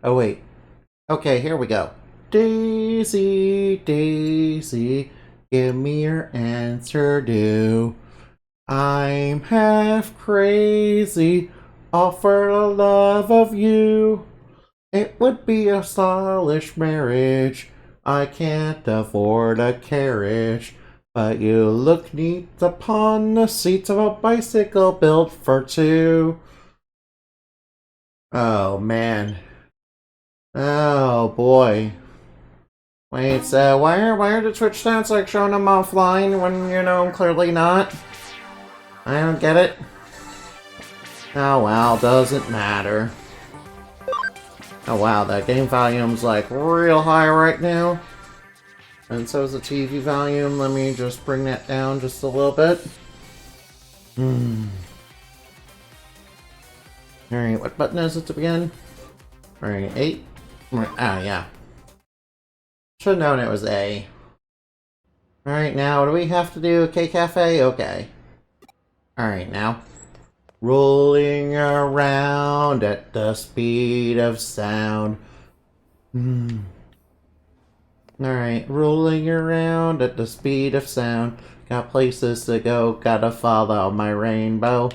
Oh, wait. Okay, here we go. Daisy, Daisy, give me your answer due. I'm half crazy, all for the love of you. It would be a stylish marriage. I can't afford a carriage. But you look neat upon the seats of a bicycle built for two. Oh, man. Oh, boy. Wait, so why are the Twitch stats like showing them offline when, you know, clearly not? I don't get it. Oh well, doesn't matter. Oh wow, that game volume's like real high right now. And so is the TV volume. Let me just bring that down just a little bit. Alright, what button is it to begin? Alright, 8? Ah, yeah. Should've known it was A. Alright, now what do we have to do? K-Cafe? Okay. Alright, now. Rolling around at the speed of sound. Alright, rolling around at the speed of sound. Got places to go, gotta follow my rainbow.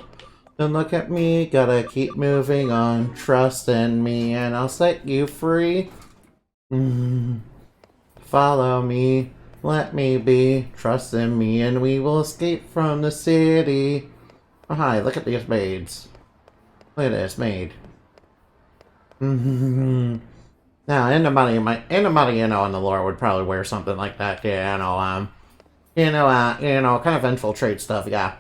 Don't look at me, gotta keep moving on. Trust in me and I'll set you free. Follow me, let me be. Trust in me and we will escape from the city. Oh hi, look at these maids. Look at this maid. Now, anybody, you know, in the lore would probably wear something like that. Yeah, kind of infiltrate stuff. Yeah.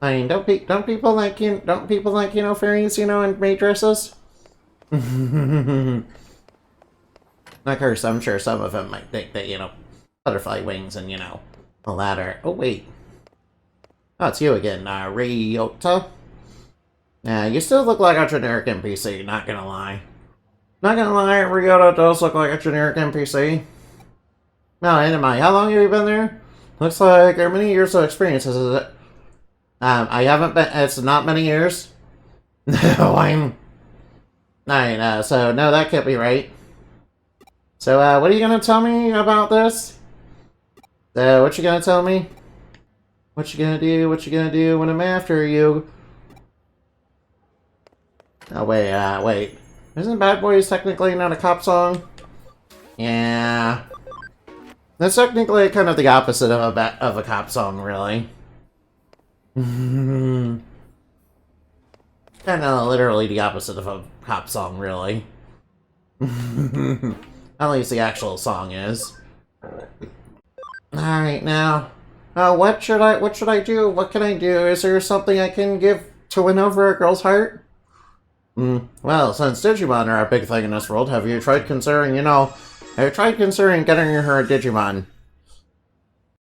I mean, don't people like you know, fairies, you know, in maid dresses? Of course, I'm sure some of them might think that, you know, butterfly wings and, you know, a ladder. Oh wait. Oh, it's you again, Ryota. Yeah, you still look like a generic NPC, not gonna lie. Not gonna lie, Ryota does look like a generic NPC. No, anyway, how long have you been there? Looks like how many years of experience is it? I haven't been, it's not many years. No, I'm... so, no, that can't be right. So, what are you gonna tell me about this? What you gonna tell me? What you gonna do? What you gonna do when I'm after you? Oh, wait. Isn't Bad Boys technically not a cop song? Yeah. That's technically kind of the opposite of a cop song, really. Kind of literally the opposite of a cop song, really. At least the actual song is. Alright, now... what should I do? What can I do? Is there something I can give to win over a girl's heart? Well, since Digimon are a big thing in this world, have you tried considering, getting her a Digimon?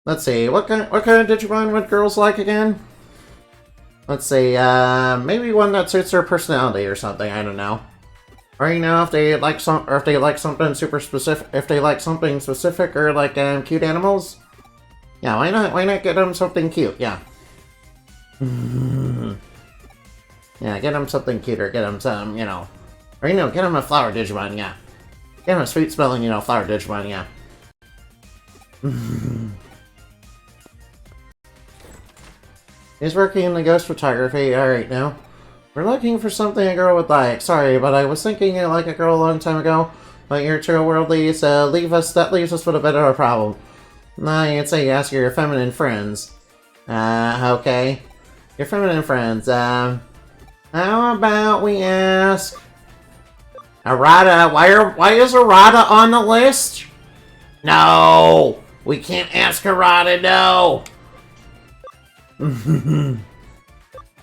Let's see, what kind of Digimon would girls like again? Let's see, maybe one that suits their personality or something, I don't know. Or, you know, if they like something super specific, or like, cute animals? Yeah, why not get them something cute, yeah. Yeah, get them something cute, or get them some, you know... Or, you know, get them a flower Digimon, yeah. Get them a sweet-smelling, you know, flower Digimon, yeah. He's working in the ghost photography, alright now. We're looking for something a girl would like. Sorry, but I was thinking you like a girl a long time ago. But you're too worldly, so that leaves us with a bit of a problem. You'd say you ask your feminine friends. Okay. Your feminine friends, how about we ask... Arata, why is Arata on the list? No! We can't ask Arata, no!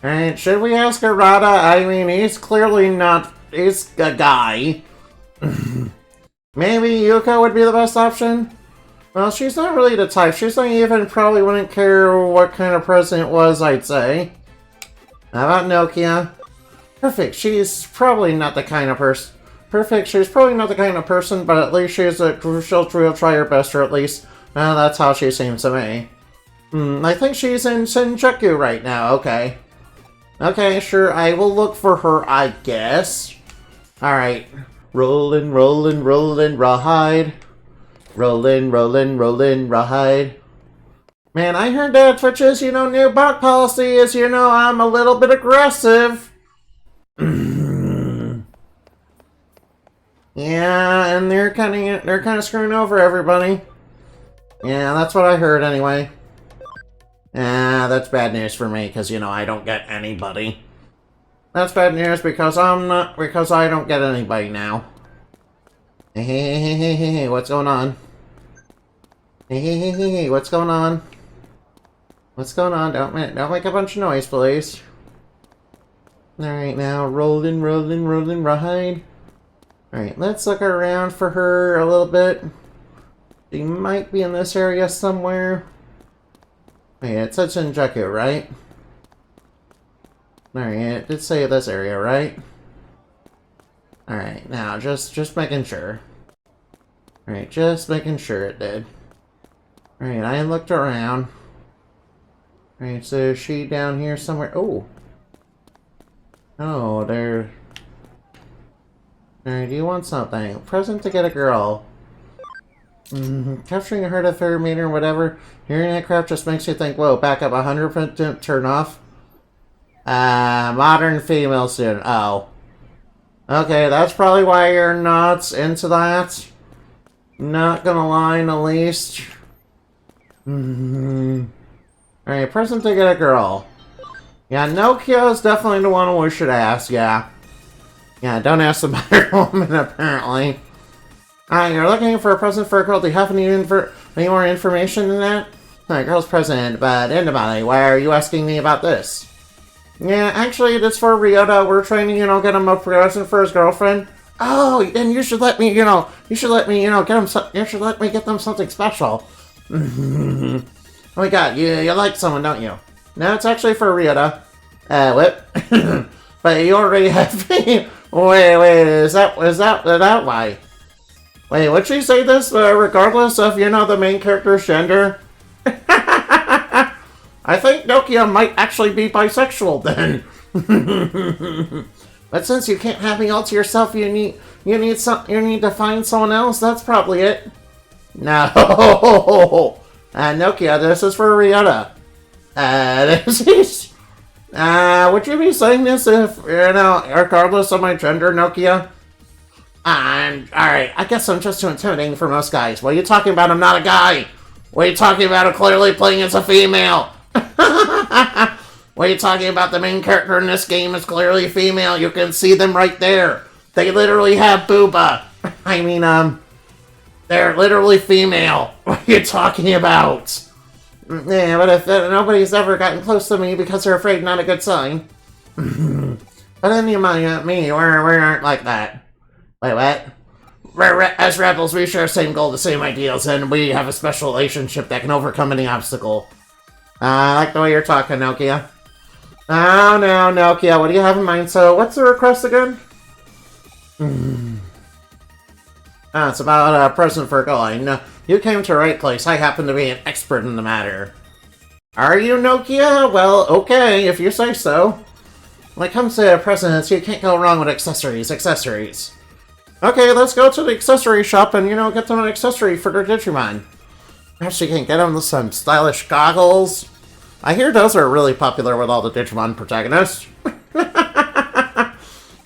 Alright, should we ask Arata? I mean, he's clearly not... He's a guy. Maybe Yuka would be the best option? Well, she's not really the type. She's not even probably wouldn't care what kind of present it was, I'd say. How about Nokia? Perfect. She's probably not the kind of person. She's probably not the kind of person, but at least she'll try her best, or at least, well, that's how she seems to me. I think she's in Shinjuku right now. Okay. Okay, sure. I will look for her, I guess. Alright. Rollin', rollin', rollin', rawhide. Rollin', rollin', rollin', rawhide. Man, I heard that Twitch's, new bot policy is, I'm a little bit aggressive. Yeah, and they're kind of screwing over everybody. Yeah, that's what I heard anyway. That's bad news for me, because, I don't get anybody. That's bad news because I don't get anybody now. Hey, what's going on? Hey, what's going on? What's going on? Don't make a bunch of noise, please. Alright, now, rolling, ride. Alright, let's look around for her a little bit. She might be in this area somewhere. Wait, it said Shinjuku, right? Alright, it did say this area, right? Alright, now, just making sure. Alright, just making sure it did. Alright, I looked around. Alright, so is she down here somewhere? Oh! Oh, there... Alright, do you want something? Present to get a girl. Capturing a herd of fairy maiden or whatever. Hearing that crap just makes you think, whoa, back up 100% turn off. Modern female student. Oh. Okay, that's probably why you're not into that. Not gonna lie in the least. Alright, present to get a girl. Yeah, Nokia is definitely the one we should ask, yeah. Yeah, don't ask the better woman, apparently. Alright, you're looking for a present for a girl. Do you have any more information than that? Alright, girl's present, but anybody, why are you asking me about this? Yeah, actually, it's for Ryota. We're trying to, get him a present for his girlfriend. Oh, then you should let me, get him you should let me get them something special. Oh my god, you like someone, don't you? No, it's actually for Ryota. What? But you already have me. Wait, is that why? Wait, would she say this regardless of, the main character's gender? I think Nokia might actually be bisexual then. But since you can't have me all to yourself, you need to find someone else. That's probably it. No, Nokia, this is for Ryota. Would you be saying this if regardless of my gender, Nokia? Alright, I guess I'm just too intimidating for most guys. What are you talking about? I'm not a guy! What are you talking about? I'm clearly playing as a female! What are you talking about? The main character in this game is clearly female. You can see them right there. They literally have booba. I mean, they're literally female. What are you talking about? Yeah, but if nobody's ever gotten close to me because they're afraid, not a good sign. But then you might me, we aren't like that. Wait, what? As rebels, we share the same goal, the same ideals, and we have a special relationship that can overcome any obstacle. I like the way you're talking, Nokia. Oh, no, Nokia, what do you have in mind? So, what's the request again? It's about a present for a girl. I know you came to the right place. I happen to be an expert in the matter. Are you, Nokia? Well, okay, if you say so. When it comes to presents, you can't go wrong with accessories. Okay, let's go to the accessory shop and, get them an accessory for their Digimon. Perhaps you can get them some stylish goggles. I hear those are really popular with all the Digimon protagonists. Of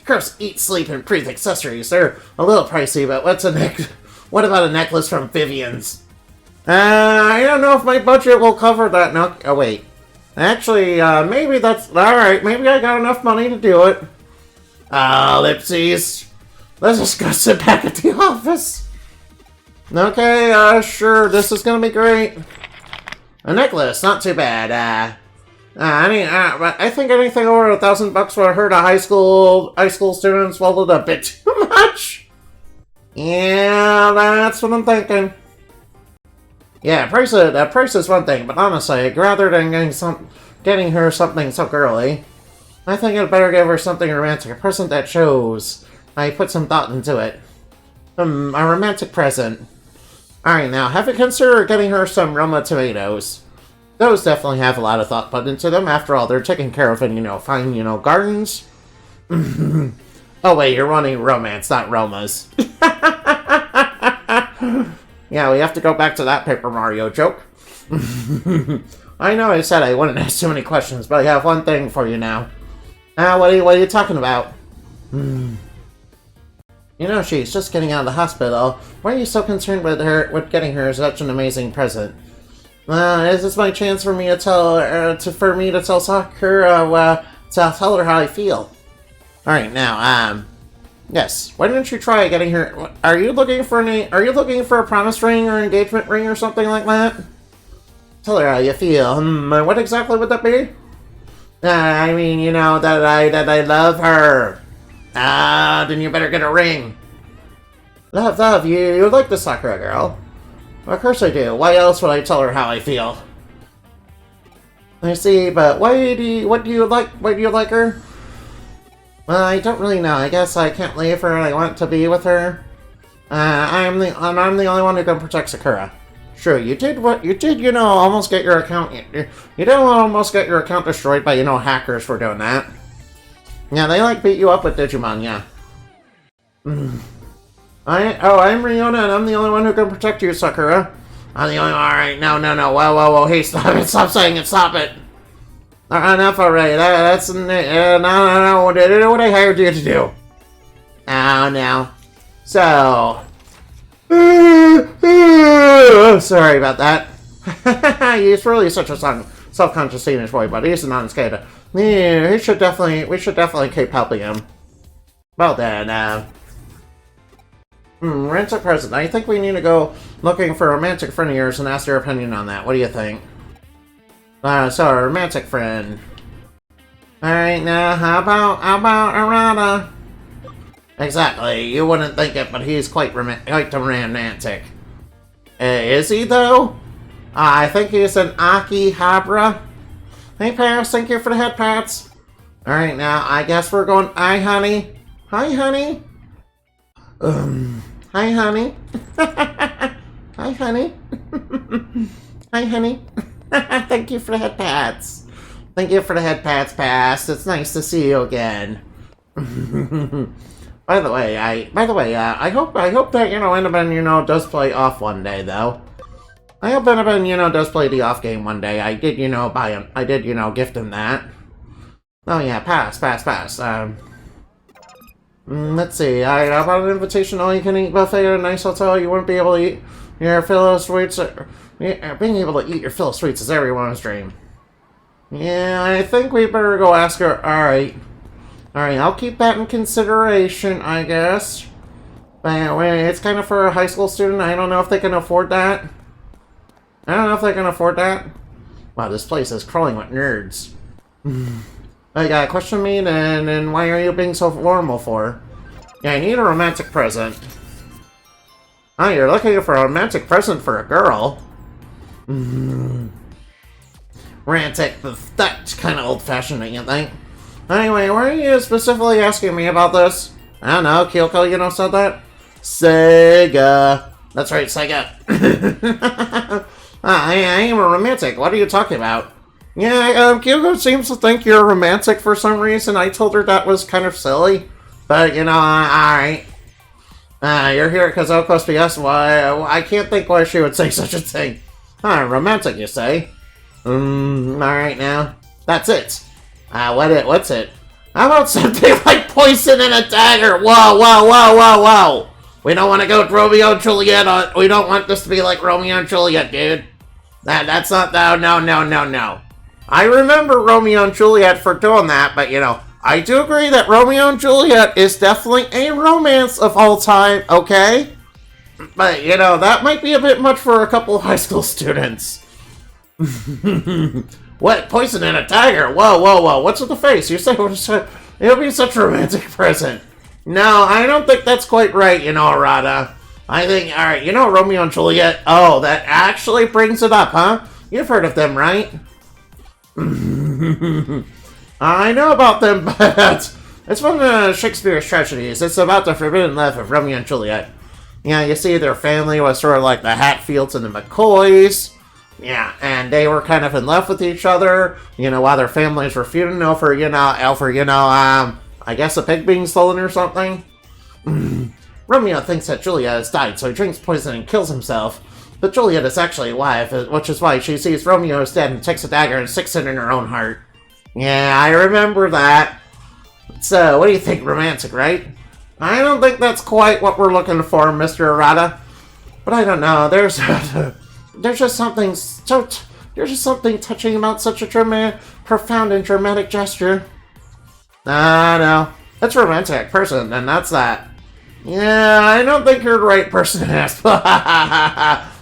course, eat, sleep, and breathe accessories. They're a little pricey, but what about a necklace from Vivian's? I don't know if my budget will cover that. No, oh wait. Actually, maybe that's alright. Maybe I got enough money to do it. Ellipses. Let's just go sit back at the office. Okay, sure, this is gonna be great. A necklace, not too bad. I think anything over $1,000 for her to high school students was a bit too much. Yeah, that's what I'm thinking. Yeah, price is one thing, but honestly, rather than getting her something so girly, I think I'd better give her something romantic, a present that shows I put some thought into it. A romantic present. Alright, now, have you considered getting her some Roma tomatoes? Those definitely have a lot of thought put into them. After all, they're taken care of in, fine, gardens. Oh wait, you're wanting romance, not Romas. Yeah, we have to go back to that Paper Mario joke. I know I said I wouldn't ask too many questions, but I have one thing for you now. What are you talking about? You know, she's just getting out of the hospital. Why are you so concerned with getting her such an amazing present? Is this my chance for me to tell Sakura, to tell her how I feel? Alright, now, yes. Why don't you try getting her... Are you looking for a promise ring or engagement ring or something like that? Tell her how you feel. What exactly would that be? I mean, you know, that I love her. Then you better get a ring. Love, you like the Sakura girl. Of course I do. Why else would I tell her how I feel? I see, but what do you like her? Well, I don't really know. I guess I can't leave her and I want to be with her. I'm the only one who can protect Sakura. Sure, you did, you know, almost get your account... You did almost get your account destroyed by, you know, hackers for doing that. Yeah, they, like, beat you up with Digimon, yeah. I'm Riona, and I'm the only one who can protect you, Sakura. I'm the only one... Alright, no. Whoa. Hey, stop it. Stop saying it. Stop it. Enough already. That's... No. What I hired you to do. Oh, no. So... Sorry about that. He's really such a self-conscious teenage boy, but he's a non-skater. Yeah, we should definitely keep helping him. Well then, romantic present. I think we need to go looking for a romantic friend of yours and ask their opinion on that. What do you think? So a romantic friend. Alright, now, how about Arata? Exactly, you wouldn't think it, but he's quite romantic. Is he, though? I think he's an Akihabara. Hey, Paris, thank you for the head pats. Alright, now, I guess we're going... Hi, honey. Hi, honey. Hi, honey. Hi, honey. Hi, honey. Thank you for the head pats. Thank you for the head pats, Pass. It's nice to see you again. By the way, I hope that, you know, Enaben, you know, does play off one day, though. I hope Enaben, you know, does play the off game one day. I did, you know, gift him that. Oh, yeah, pass. Let's see, how about an invitation all-you-can-eat buffet at a nice hotel? You wouldn't be able to eat your fill of sweets. Being able to eat your fill of sweets is everyone's dream. Yeah, I think we better go ask her. Alright, I'll keep that in consideration, I guess. But it's kind of for a high school student. I don't know if they can afford that. Wow, this place is crawling with nerds. I got a question me, and why are you being so formal for? Yeah, I need a romantic present. Oh, you're looking for a romantic present for a girl? Romantic, that's kind of old-fashioned, don't you think? Anyway, why are you specifically asking me about this? I don't know, Kyoko, you know, said that? Sega. That's right, Sega. I am a romantic. What are you talking about? Yeah, Kyoko seems to think you're romantic for some reason. I told her that was kind of silly. But, you know, alright. You're here because Okos PS. Why? I can't think why she would say such a thing. Romantic, you say? Alright now. That's it. What's it? How about something like poison and a dagger? Whoa. We don't want to go with Romeo and Juliet. We don't want this to be like Romeo and Juliet, dude. That's not... No. I remember Romeo and Juliet for doing that, but, you know, I do agree that Romeo and Juliet is definitely a romance of all time, okay? But, you know, that might be a bit much for a couple of high school students. What? Poison and a dagger? Whoa. What's with the face? You said it would be such a romantic present. No, I don't think that's quite right, you know, Arata. I think, alright, you know Romeo and Juliet? Oh, that actually brings it up, huh? You've heard of them, right? I know about them, but it's one of Shakespeare's tragedies. It's about the forbidden love of Romeo and Juliet. Yeah, you see, their family was sort of like the Hatfields and the McCoys. Yeah, and they were kind of in love with each other, you know, while their families were feuding over I guess a pig being stolen or something? Romeo thinks that Juliet has died, so he drinks poison and kills himself. But Juliet is actually alive, which is why she sees Romeo is dead and takes a dagger and sticks it in her own heart. Yeah, I remember that. So, what do you think? Romantic, right? I don't think that's quite what we're looking for, Mr. Arata. But I don't know. There's just something touching about such a profound and dramatic gesture. No. That's a romantic person, and that's that. Yeah, I don't think you're the right person to ask.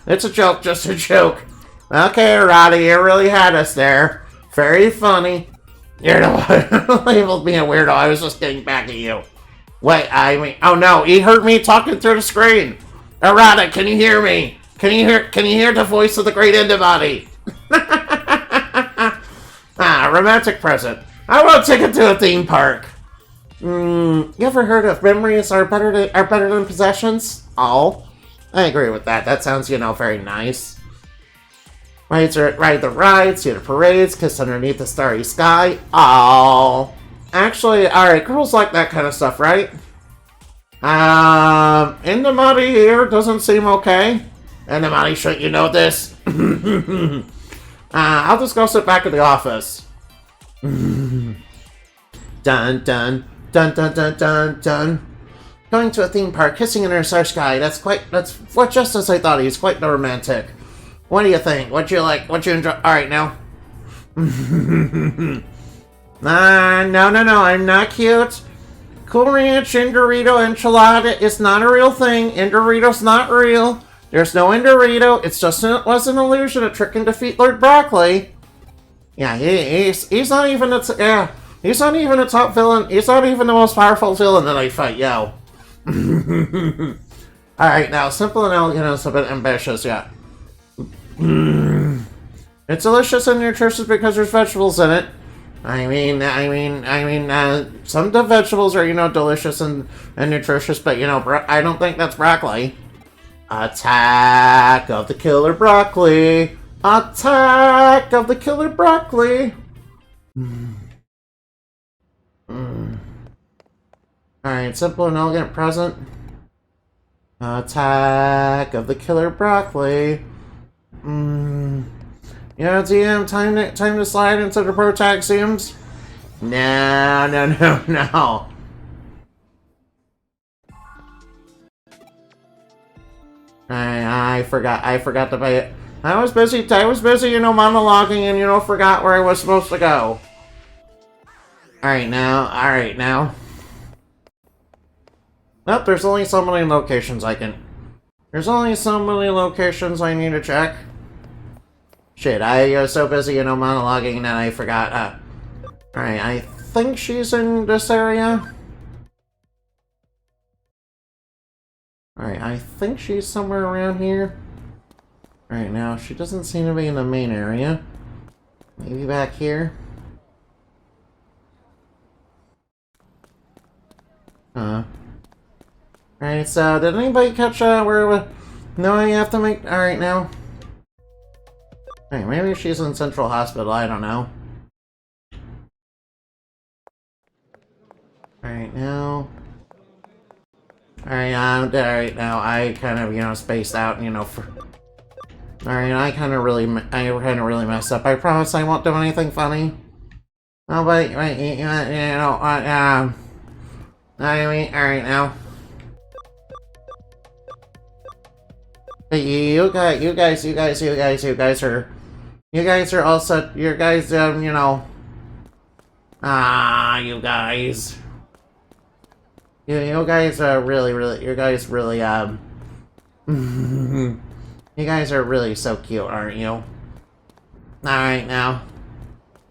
It's a joke, just a joke. Okay, Arata, you really had us there. Very funny. You're the one who labeled me a weirdo. I was just getting back at you. Wait, oh no, he heard me talking through the screen. Arata, can you hear me? Can you hear the voice of the great antibody? Romantic present. I want to take it to a theme park. You ever heard of memories are better than possessions? Oh, I agree with that. That sounds, very nice. Ride the rides, see the parades, kiss underneath the starry sky. Oh, actually, alright, girls like that kind of stuff, right? Indamati here doesn't seem okay. Indamati, shouldn't you know this? I'll just go sit back at the office. Dun dun dun dun dun dun dun. Going to a theme park, kissing under a starry sky. That's just as I thought. He's quite romantic. What do you think? What you like? What you enjoy? Alright, now. No, I'm not cute. Cool Ranch Indorito Enchilada is not a real thing. Indorito's not real. There's no Indorito. It was an illusion, a trick and defeat Lord Broccoli. Yeah, he's not even he's not even a top villain. He's not even the most powerful villain that I fight, yo. Alright, now, simple and elegant is a bit ambitious, yeah. It's delicious and nutritious because there's vegetables in it. Some of the vegetables are, delicious and nutritious, but, I don't think that's broccoli. Attack of the killer broccoli! Attack of the killer broccoli! Alright, simple and elegant present. Attack of the killer broccoli. DM, time to slide into the Protaxiums? No. I forgot to pay it. I was busy, monologuing and, forgot where I was supposed to go. Alright now. Nope, there's only so many locations I need to check. Shit, I was so busy, monologuing that I forgot. Alright, I think she's in this area. Alright, I think she's somewhere around here. Alright, now, she doesn't seem to be in the main area. Maybe back here. Alright, so, did anybody catch, where, no, you have to make, alright, now. Alright, maybe she's in Central Hospital, I don't know. Alright, now. Alright, now, I kind of, spaced out, for... Alright, I kind of really messed up. I promise I won't do anything funny. Oh, but, alright, now. Hey, you guys are all set. You guys, you guys. You guys are really, you guys really, you guys are really so cute, aren't you? Alright, now.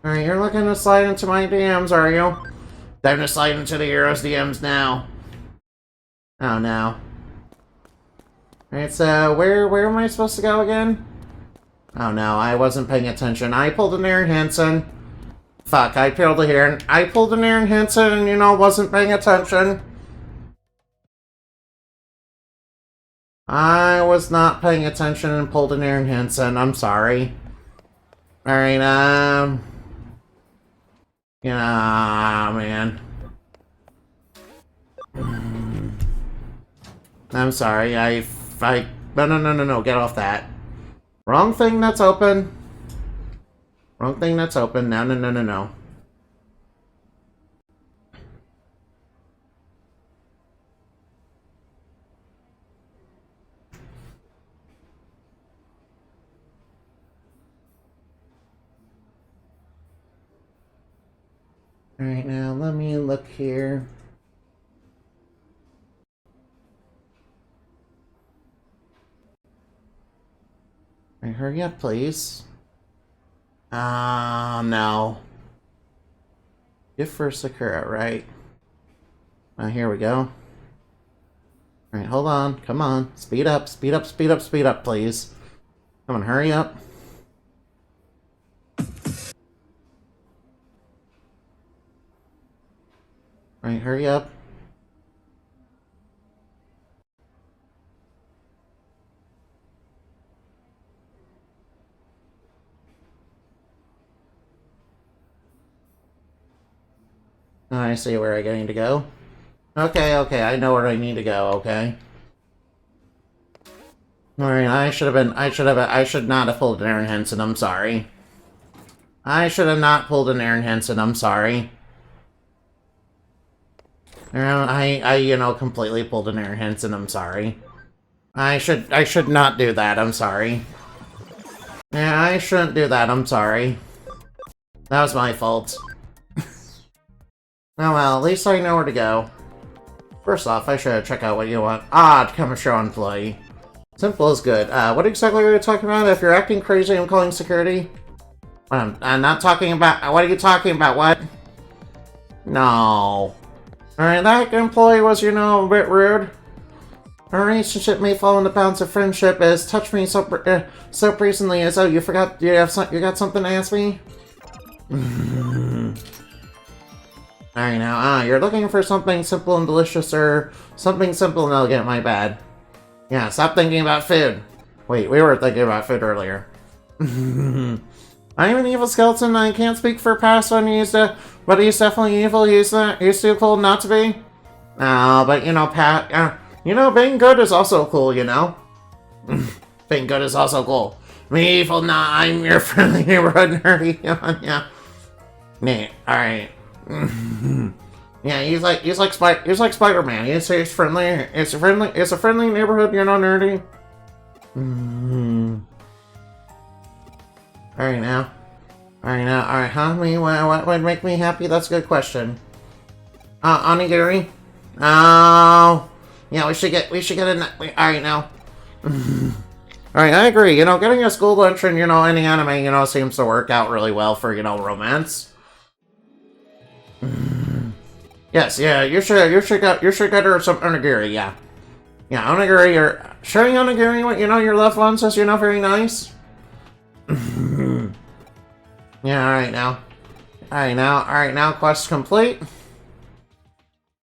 Alright, you're looking to slide into my DMs, are you? Time to slide into the Heroes DMs now. Oh, no. Alright, so where am I supposed to go again? Oh no, I wasn't paying attention. I pulled an Aaron Hansen. Fuck, I pulled an Aaron Hansen and, wasn't paying attention. I was not paying attention and pulled an Aaron Hansen. I'm sorry. Alright, yeah, man. I'm sorry, no, get off that. Wrong thing that's open. Wrong thing that's open. No. Alright, now let me look here. Alright, hurry up, please. No. Gift for Sakura, right? Here we go. Alright, hold on. Come on. Speed up, please. Come on, hurry up. Alright, hurry up. I see where I need to go. Okay, I know where I need to go, okay. Alright, I should not have pulled an Aaron Henson, I'm sorry. I should have not pulled an Aaron Henson, I'm sorry. I completely pulled an Aaron Henson, I'm sorry. I should not do that, I'm sorry. Yeah, I shouldn't do that, I'm sorry. That was my fault. Oh well, at least I know where to go. First off, I should check out what you want. To become a show employee. Simple is good. What exactly are you talking about? If you're acting crazy, I'm calling security. I'm not talking about... What are you talking about? What? No. Alright, that employee was, a bit rude. Our relationship may fall in the bounds of friendship as touched me so recently as you forgot you got something to ask me? Alright now, you're looking for something simple and delicious, or something simple and elegant, my bad. Yeah, stop thinking about food. Wait, we were thinking about food earlier. I'm an evil skeleton, I can't speak for past when but he's definitely evil, he's too cool not to be. But being good is also cool, Being good is also cool. Me evil, nah, I'm your friendly neighborhood nerdy, yeah. Nah, alright. Yeah, he's like Spider-Man. He's friendly. It's a friendly neighborhood, nerdy. Alright now. Alright, huh? What would make me happy? That's a good question. Onigiri? Oh, yeah, we should get alright now. Alright, I agree. Getting a school lunch and, any anime, seems to work out really well for, romance. Yes, yeah, you should get her some onigiri, yeah. Yeah, onigiri, or sharing onigiri with, your loved ones is, very nice. Yeah, alright now, quest complete.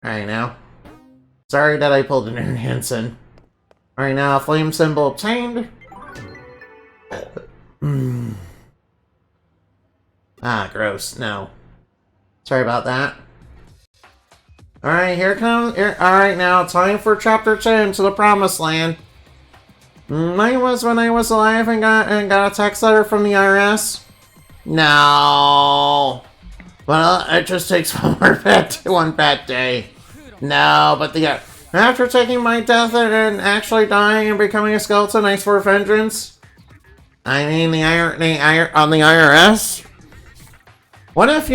Alright now. Sorry that I pulled an Aaron Hansen. Alright now, flame symbol obtained. Gross, no. Sorry about that. Alright, alright now, time for chapter 10 to the promised land. Mine was when I was alive and got a tax letter from the IRS. No. Well, it just takes one bad day. No, but after taking my death and actually dying and becoming a skeleton, I swore vengeance. I mean, on the IRS? What if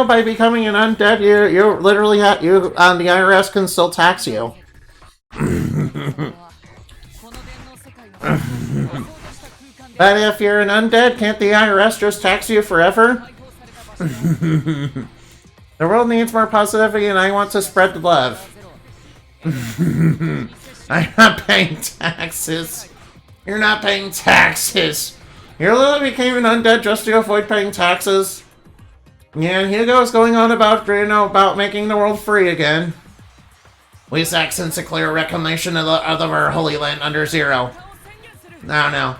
by becoming an undead, you literally the IRS can still tax you? But if you're an undead, can't the IRS just tax you forever? The world needs more positivity and I want to spread the love. I'm not paying taxes. You're not paying taxes. You literally became an undead just to avoid paying taxes. Yeah, and Hugo's going on about making the world free again. We Saxons declare reclamation of our holy land under zero. No.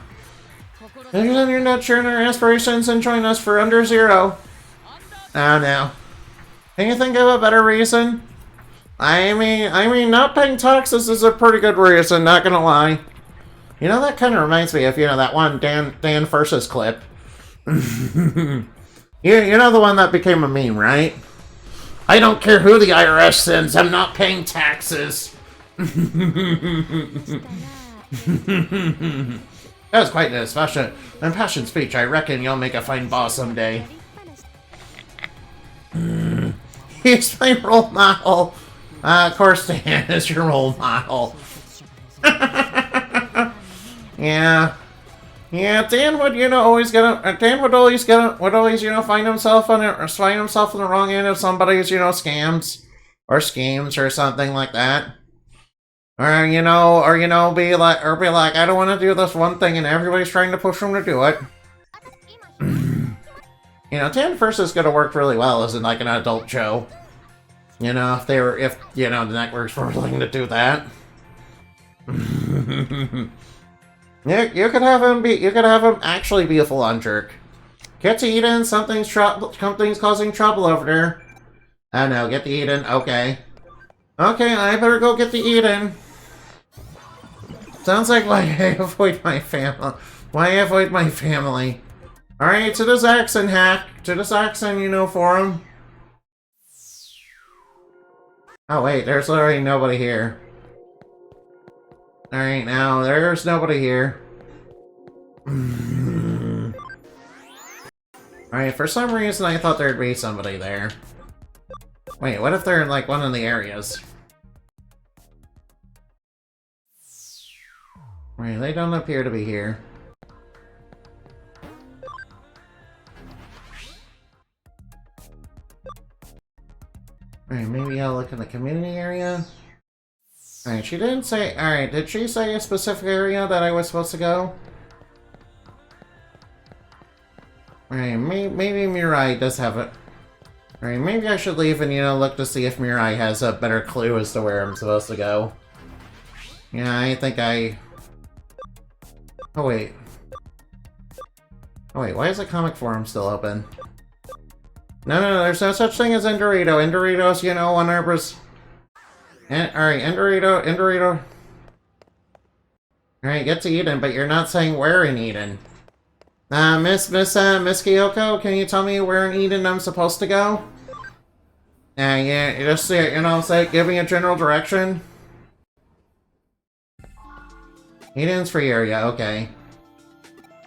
You're not sharing our aspirations and join us for under zero. Oh no. Can you think of a better reason? I mean, not paying taxes is a pretty good reason, not gonna lie. You know, that kind of reminds me of, that one Dan versus clip. you know the one that became a meme, right? I don't care who the IRS sends, I'm not paying taxes. That was quite an impassioned speech. I reckon you'll make a fine boss someday. He's my role model. Of course, Dan is your role model. Yeah. Yeah, Dan would, Dan would always, find himself on the wrong end of somebody's, scams or schemes or something like that. Or, be like, I don't want to do this one thing and everybody's trying to push him to do it. Dan First is gonna work really well as an adult show. If the networks were willing to do that. Yeah, you could have him actually be a full-on jerk. Get to Eden, something's causing trouble over there. Oh no, get to Eden, okay. Okay, I better go get to Eden. Sounds like why I avoid my family. Alright, to the Zaxxon hack. To the Zaxxon, forum. Oh wait, there's literally nobody here. Alright, now, there's nobody here. Alright, for some reason I thought there'd be somebody there. Wait, what if they're in, one of the areas? Right, they don't appear to be here. Alright, maybe I'll look in the community area. Alright, she didn't say... Alright, did she say a specific area that I was supposed to go? Alright, maybe Mirai does have it. Alright, maybe I should leave and, look to see if Mirai has a better clue as to where I'm supposed to go. Yeah, I think I... Oh, wait. Oh, wait, why is the comic forum still open? No, there's no such thing as Endorito. Endorito's, 100%... Alright, Endorito. Alright, get to Eden, but you're not saying where in Eden. Miss Kyoko, can you tell me where in Eden I'm supposed to go? Yeah, just, say, give me a general direction. Eden's free area, okay.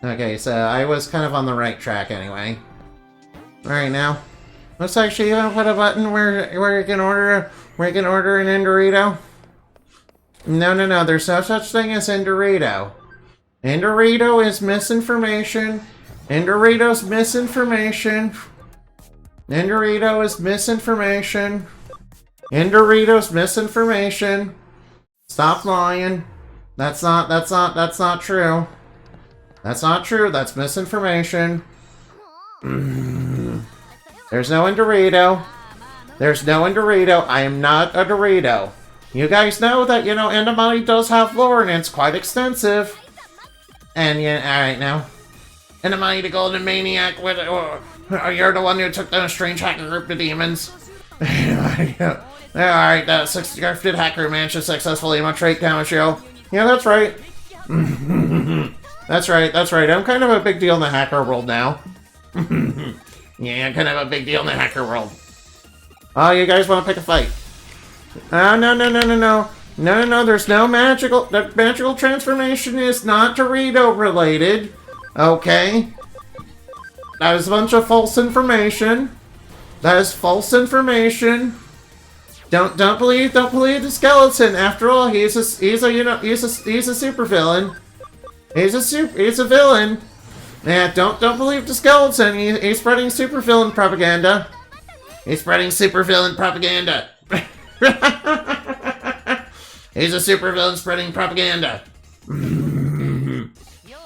Okay, so I was kind of on the right track anyway. Alright, now. Looks like she even put a button where you can order an Endorito. No, there's no such thing as Endorito. Endorito is misinformation. Endorito's misinformation. Endorito is misinformation. Endorito's misinformation. Stop lying. That's not true. That's not true, that's misinformation. There's no Endorito. There's no Endorito. I am not a Dorito. You guys know that, Endomati does have lore and it's quite extensive. And yeah, alright now. Endomati the Golden Maniac, you're the one who took the strange hacker group to demons. Alright, that 6-gifted hacker managed to successfully infiltrate Kamasho. Yeah, that's right. That's right. I'm kind of a big deal in the hacker world now. Yeah, I'm kind of a big deal in the hacker world. Oh, you guys want to pick a fight? Oh, no, there's no magical... The magical transformation is not Dorito related. Okay? That is a bunch of false information. That is false information. Don't believe the skeleton. After all, he's a super villain. He's a villain. Yeah, don't believe the skeleton. He's spreading super villain propaganda. He's spreading super villain propaganda. He's a super villain spreading propaganda.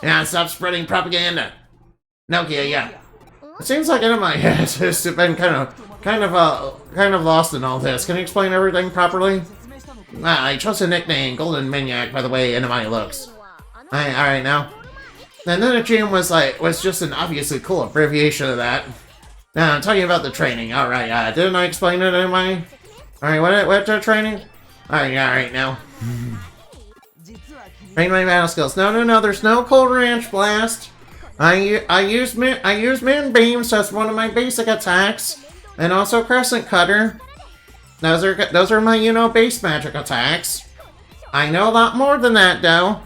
Yeah, stop spreading propaganda. Nokia, yeah. It seems like Enemy has been kind of lost in all this. Can you explain everything properly? I chose a nickname, Golden Maniac, by the way Enemy looks. Alright now. And then the GM was just an obviously cool abbreviation of that. Now, I'm talking about the training. Alright, didn't I explain it anyway? Alright, what's our training? Alright now. Train my battle skills. No, there's no Cold Ranch Blast. I use Moonbeam, so that's one of my basic attacks. And also Crescent Cutter. Those are my, you know, base magic attacks. I know a lot more than that, though.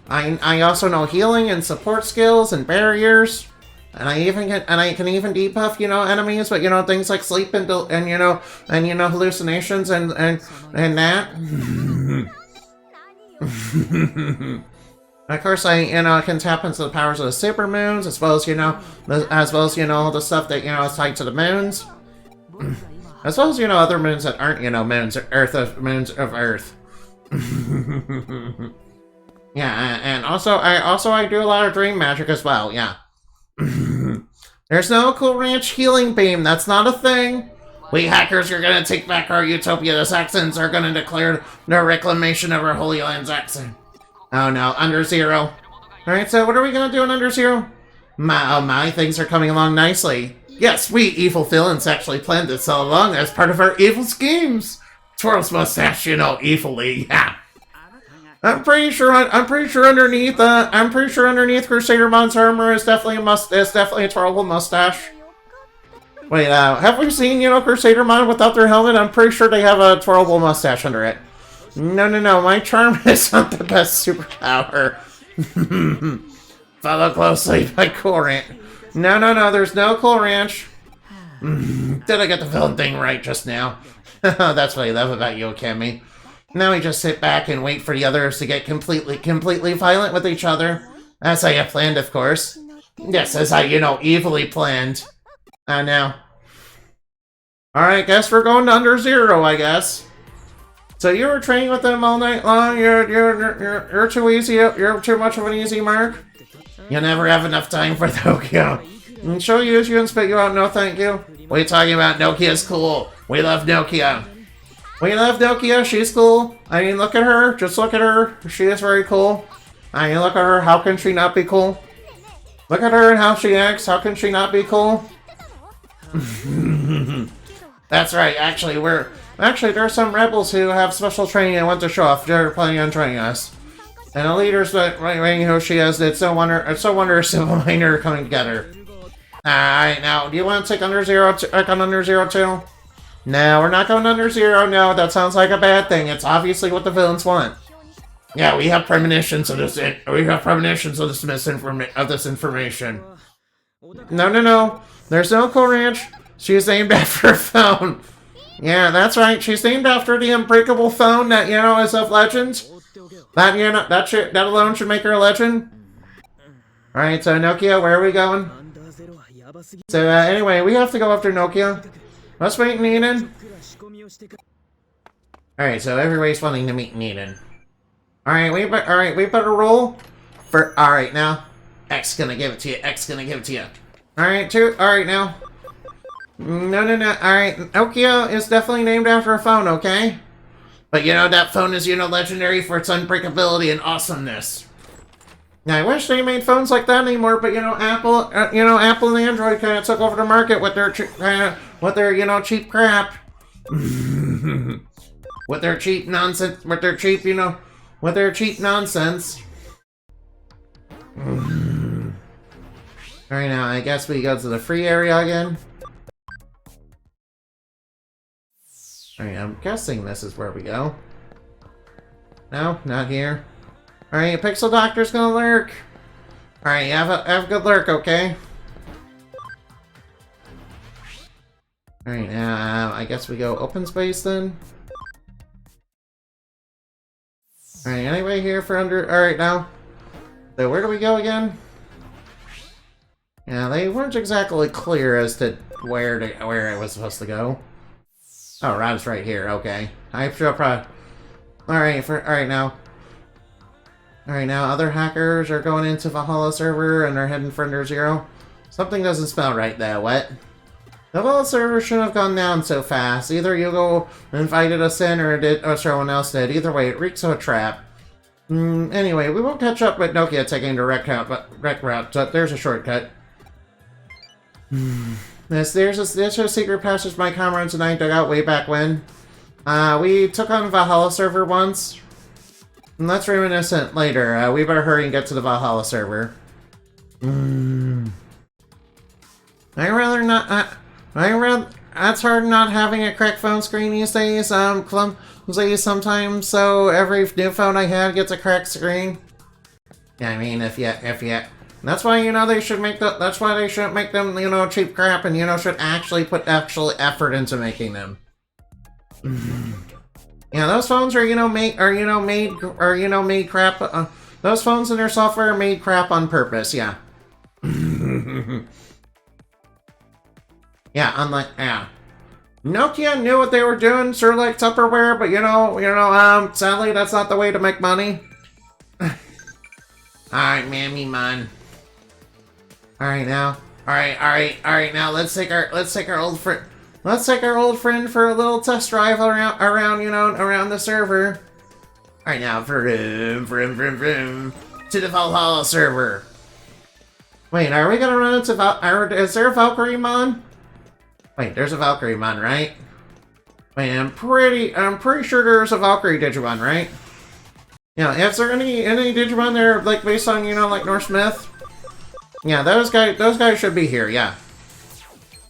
I also know healing and support skills and barriers. And I can even debuff, you know, enemies, but you know, things like sleep and hallucinations and that. Of course, I can tap into the powers of the super moons, as well as the stuff that is tied to the moons, as well as other moons that aren't moons of Earth. Yeah, and also I do a lot of dream magic as well. Yeah. There's no Cool Ranch healing beam. That's not a thing. We hackers are gonna take back our utopia. The Saxons are gonna declare the reclamation of our Holy Land's accent. Oh no, Under Zero. Alright, so what are we gonna do in Under Zero? My, things are coming along nicely. Yes, we evil villains actually planned this all along as part of our evil schemes. Twirls mustache, evilly. Yeah. I'm pretty sure underneath Crusadermon's armor is definitely a twirlable mustache. Wait, have we seen, Crusadermon without their helmet? I'm pretty sure they have a twirlable mustache under it. No, my charm is not the best superpower. Follow closely by Cool Ranch. No, there's no Cool Ranch. Did I get the villain thing right just now? That's what I love about you, Kemi. Now we just sit back and wait for the others to get completely violent with each other. As I have planned, of course. Yes, as I, evilly planned. I know. Alright, guess we're going to Under Zero, I guess. So you were training with them all night long? You're too easy, you're too much of an easy mark? You never have enough time for Nokia. And she'll use you and spit you out, no thank you. What are you talking about? Nokia's cool. We love Nokia. We love Nokia, she's cool. I mean, look at her. Just look at her. She is very cool. I mean, look at her. How can she not be cool? Look at her and how she acts. How can she not be cool? That's right. Actually, there are some rebels who have special training and want to show off. They're planning on training us. And the leaders that who she has, it's so wondrous Civil Minor coming together. Alright, now, do you want to take Under Zero on Under Zero too? No, we're not going Under Zero. No, that sounds like a bad thing. It's obviously what the villains want. Yeah, we have premonitions of this. This information. No. There's no Cool Ranch. She's named after a phone. Yeah, that's right. She's named after the unbreakable phone that is of legend. That alone should make her a legend. All right, so Nokia, where are we going? So anyway, we have to go after Nokia. Let's meet Needon. Alright, so everybody's wanting to meet Needon. Alright, we better roll for now. X gonna give it to you. Alright, now. No. Alright, Nokia is definitely named after a phone, okay? But that phone is, legendary for its unbreakability and awesomeness. Now, I wish they made phones like that anymore, but Apple, Apple and Android kind of took over the market with their cheap crap. With their cheap nonsense. Alright, now I guess we go to the free area again. Alright, I'm guessing this is where we go. No, not here. Alright, Pixel Doctor's gonna lurk. Alright, have a good lurk, okay? Alright, I guess we go open space then. Alright, anybody here for Alright, now. So where do we go again? Yeah, they weren't exactly clear as to where it was supposed to go. Oh, Rob's right here, okay. I feel proud. Alright, now, other hackers are going into Valhalla server and they're heading for Under Zero. Something doesn't smell right there, what? The Valhalla server shouldn't have gone down so fast. Either Yugo invited us in or someone else did. Either way, it reeks of a trap. Anyway, we won't catch up with Nokia taking the direct route, but there's a shortcut. There's a secret passage my comrades and I dug out way back when. We took on Valhalla server once. And that's reminiscent later. We better hurry and get to the Valhalla server. I rather not. That's hard not having a cracked phone screen these days. Clumsy sometimes. So every new phone I have gets a cracked screen. Yeah, I mean, if you. That's why they should make That's why they shouldn't make them cheap crap, and should actually put actual effort into making them. Yeah, those phones are made crap. Those phones and their software are made crap on purpose. Yeah. Yeah, Nokia knew what they were doing, sort of like Tupperware, but sadly that's not the way to make money. Alright, mammy man. Alright now. Alright now, let's take our old friend for a little test drive around the server. Alright now, vroom to the Valhalla server. Wait, are we gonna run into is there a Valkyriemon? Wait, there's a Valkyriemon, right? Wait, I'm pretty sure there's a Valkyrie Digimon, right? Yeah, is there any Digimon there like based on like Norse myth? Yeah, those guys should be here. Yeah.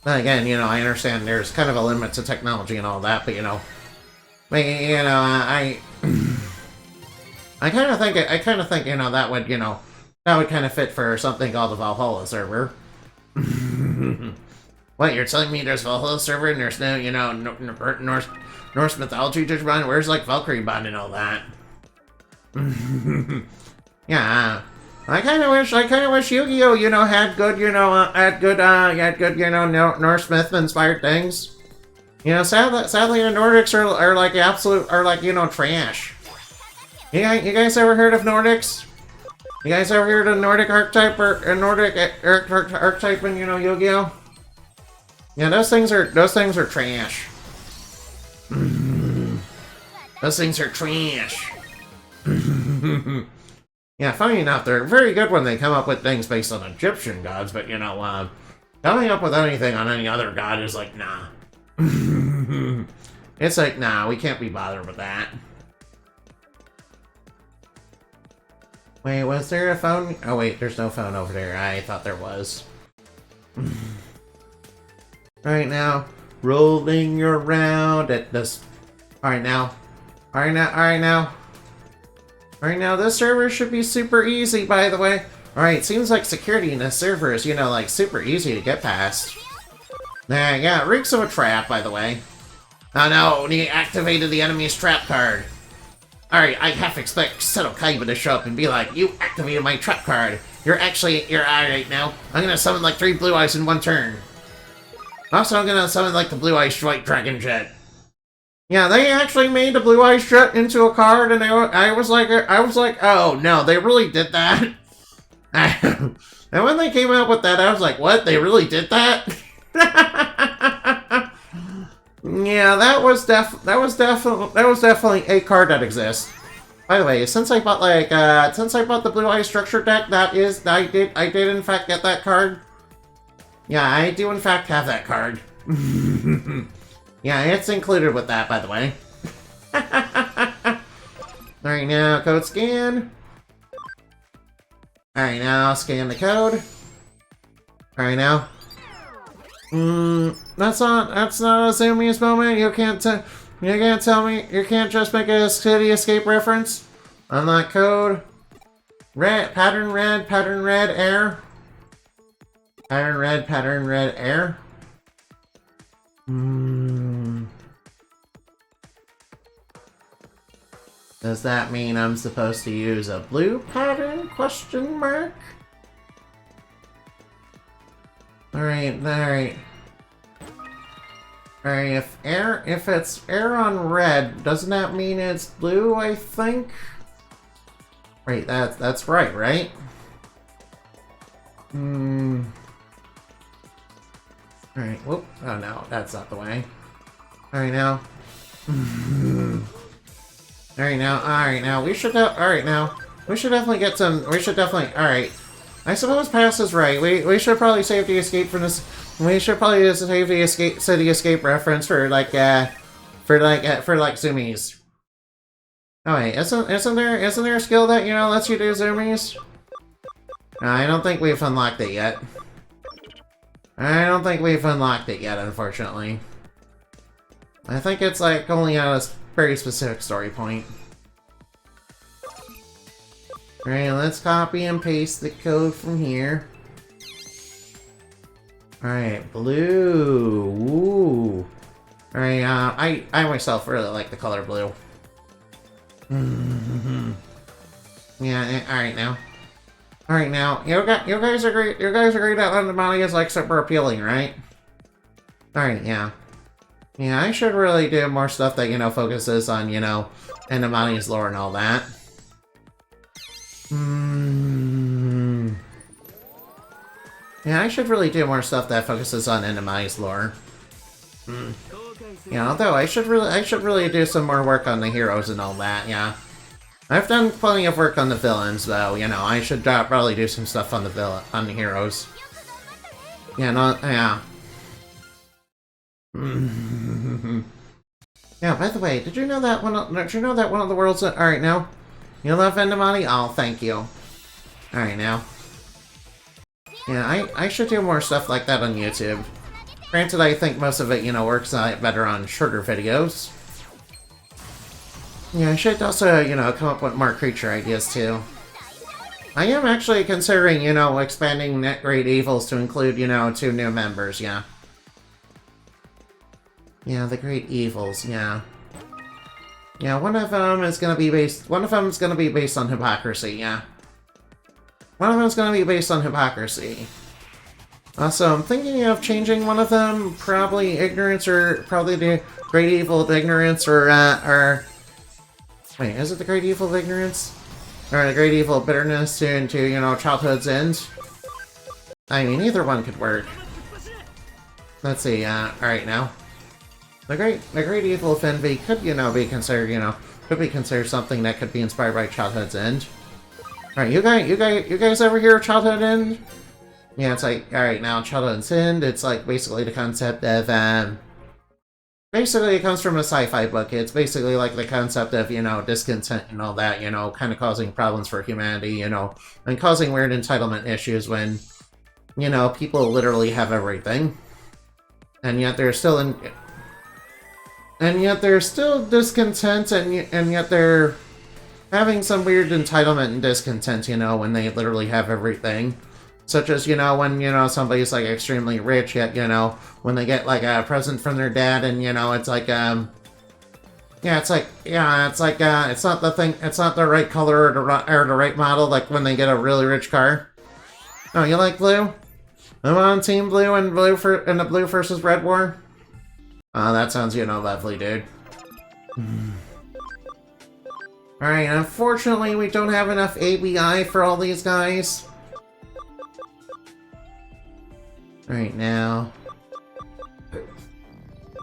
Again, I understand there's kind of a limit to technology and all that, but I kind of think that would kind of fit for something called the Valhalla server. What, you're telling me there's Valhalla server and there's no, Norse mythology Digimon? Where's like Valkyriemon and all that? Yeah, I kind of wish Yu-Gi-Oh, had good, Norse myth inspired things. Sadly the Nordics are like trash. You guys ever heard of Nordics? You guys ever heard of Nordic archetype or Nordic archetype in Yu-Gi-Oh? Yeah, those things are trash. Those things are trash. Yeah, funny enough, they're very good when they come up with things based on Egyptian gods, but coming up with anything on any other god is like, nah. It's like, nah, we can't be bothered with that. Wait, was there a phone? Oh wait, there's no phone over there. I thought there was. Alright now, rolling around at this. Alright now, this server should be super easy, by the way. Alright, seems like security in this server is, like super easy to get past. Yeah, it reeks of a trap, by the way. Oh no, he activated the enemy's trap card. Alright, I half expect Seto Kaiba to show up and be like, you activated my trap card. You're alright now. I'm gonna summon like 3 blue eyes in one turn. Also, I'm gonna summon like the blue eyes white dragon jet. Yeah, they actually made the blue eyes jet into a card, and I was like, oh no, they really did that. And when they came out with that, I was like, what? They really did that? Yeah, that was definitely a card that exists. By the way, since I bought the blue eye structure deck, I did in fact get that card. Yeah, I do in fact have that card. Yeah, it's included with that, by the way. Alright, now, code scan. Alright, now, scan the code. Alright, now. That's not a zoomiest moment. You can't tell me, you can't just make a City Escape reference. Unlock code. Pattern red, air. Pattern red, air. Does that mean I'm supposed to use a blue pattern? Question mark? Alright. Alright, if it's air on red, doesn't that mean it's blue, I think? Right, that's right? Alright, whoop. Oh no, that's not the way. Alright now. Alright now, we should definitely get some, alright. I suppose pass is right. We should probably save the escape from this, we should probably save the City Escape reference for like, for like zoomies. Oh wait, isn't there a skill that, you know, lets you do zoomies? No, I don't think we've unlocked it yet. I don't think we've unlocked it yet, unfortunately. I think it's like only at a very specific story point. Alright, let's copy and paste the code from here. Alright, blue. Ooh. Alright, I myself really like the color blue. Yeah, alright now. Alright now, you guys agree that London is like super appealing, right? Alright, yeah. Yeah, I should really do more stuff that, you know, focuses on, you know, Endemoni's lore and all that. Yeah, I should really do more stuff that focuses on Endemoni's lore. Yeah, although I should really do some more work on the heroes and all that, yeah. I've done plenty of work on the villains, though, you know, I should probably do some stuff on the heroes. Yeah, no, yeah. Yeah, by the way, did you know that one of the worlds that... Alright, now. You love Endemoni? Oh, thank you. Alright, now. Yeah, I should do more stuff like that on YouTube. Granted, I think most of it, you know, works out better on shorter videos. Yeah, I should also, you know, come up with more creature ideas, too. I am actually considering, you know, expanding Net Great Evils to include, you know, 2 new members, yeah. Yeah, the Great Evils, yeah. Yeah, one of them is gonna be based on hypocrisy, yeah. One of them is gonna be based on hypocrisy. Also, I'm thinking of changing one of them, probably ignorance, or probably the Great Evil of Ignorance, or... Wait, is it the Great Evil of Ignorance? Or the Great Evil of Bitterness into, you know, Childhood's End? I mean, either one could work. Let's see, alright now. The Great Evil of Envy could, you know, be considered something that could be inspired by Childhood's End. Alright, you guys ever hear of Childhood End? Yeah, it's like, alright, now Childhood's End, it's like basically the concept of, basically it comes from a sci-fi book. It's basically like the concept of, you know, discontent and all that, you know, kind of causing problems for humanity, you know, and causing weird entitlement issues when, you know, people literally have everything. And yet they're still discontent, and yet they're having some weird entitlement and discontent, you know, when they literally have everything. Such as, you know, when, you know, somebody's, like, extremely rich, yet, you know, when they get, like, a present from their dad, and, you know, it's like, yeah, it's not the right color or the right model, like when they get a really rich car. Oh, you like blue? I'm on Team Blue and in the Blue versus Red War? Oh, that sounds, you know, lovely, dude. Alright, unfortunately, we don't have enough ABI for all these guys. Alright, now,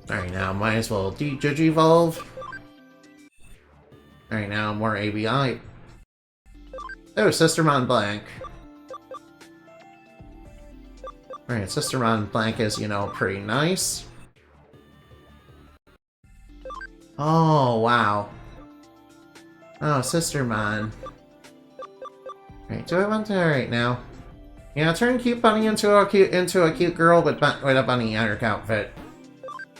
might as well Digivolve. Alright, now, more ABI. Oh, Sistermon Blank. Alright, Sistermon Blank is, you know, pretty nice. Oh, wow. Oh, Sistermon. Alright, do I want to... Alright, now. Yeah, turn Cute Bunny into a cute girl with a bunny outfit.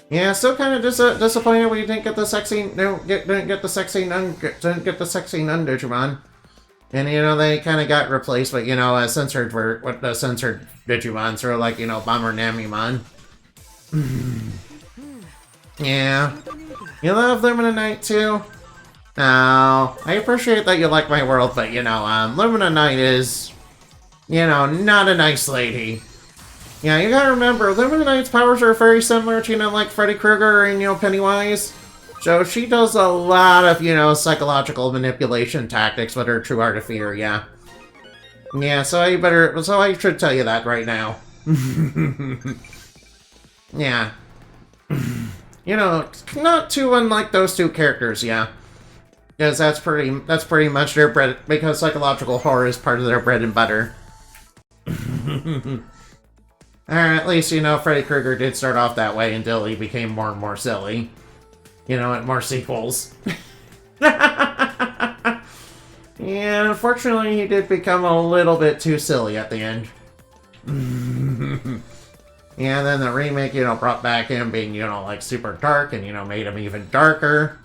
Yeah, still kind of disappointed we didn't get the sexy nun Digimon. And you know, they kind of got replaced with, you know, censored Digimon, sort of like, you know, Bomber Namimon. Yeah. You love Lumina Knight too? Oh, I appreciate that you like my world, but you know, Lumina Knight is, you know, not a nice lady. Yeah, you gotta remember, Lumina Knight's powers are very similar to, you know, like Freddy Krueger and, you know, Pennywise. So she does a lot of, you know, psychological manipulation tactics with her true art of fear, yeah. Yeah, so I should tell you that right now. Yeah. You know, not too unlike those two characters, yeah. Because that's pretty much their bread, because psychological horror is part of their bread and butter. Or at least, you know, Freddy Krueger did start off that way until he became more and more silly. you know, more sequels. And unfortunately, he did become a little bit too silly at the end. Yeah, then the remake, you know, brought back him being, you know, like super dark and, you know, made him even darker.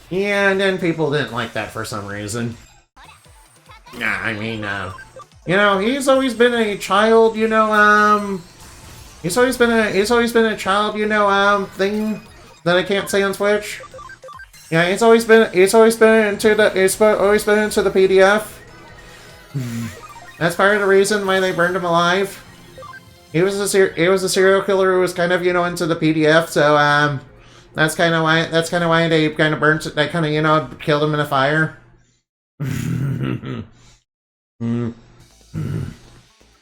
Yeah, and then people didn't like that for some reason. Yeah, I mean, you know, he's always been a child, you know, he's always been a child, you know, thing that I can't say on Switch. Yeah, he's always been into the PDF. That's part of the reason why they burned him alive. He was a serial killer who was kind of, you know, into the PDF, so that's kind of why they kind of burnt, they kind of, you know, killed him in a fire.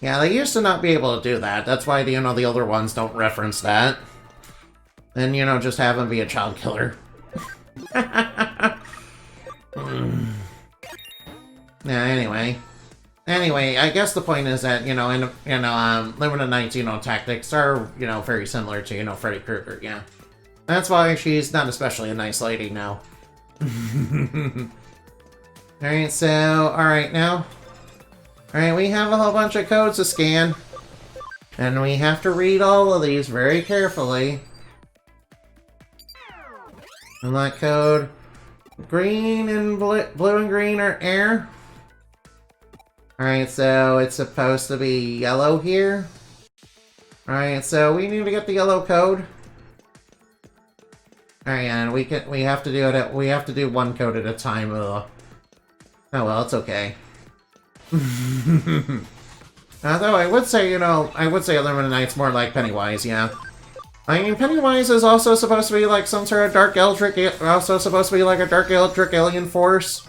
Yeah, they used to not be able to do that. That's why, you know, the older ones don't reference that. And, you know, just have him be a child killer. Yeah, Anyway, I guess the point is that, you know, Limited Night's, you know, tactics are, you know, very similar to, you know, Freddy Krueger, yeah. That's why she's not especially a nice lady now. Alright, so, alright now. Alright, we have a whole bunch of codes to scan. And we have to read all of these very carefully. Unlock code. Green and blue and green are air. Alright, so it's supposed to be yellow here. Alright, so we need to get the yellow code. Alright, and we have to do it we have to do one code at a time. Ugh. Oh well, it's okay. Although I would say, you know, Illuminate Knight's more like Pennywise, yeah. I mean, Pennywise is also supposed to be like some sort of dark eldritch, also supposed to be like a dark eldritch alien force.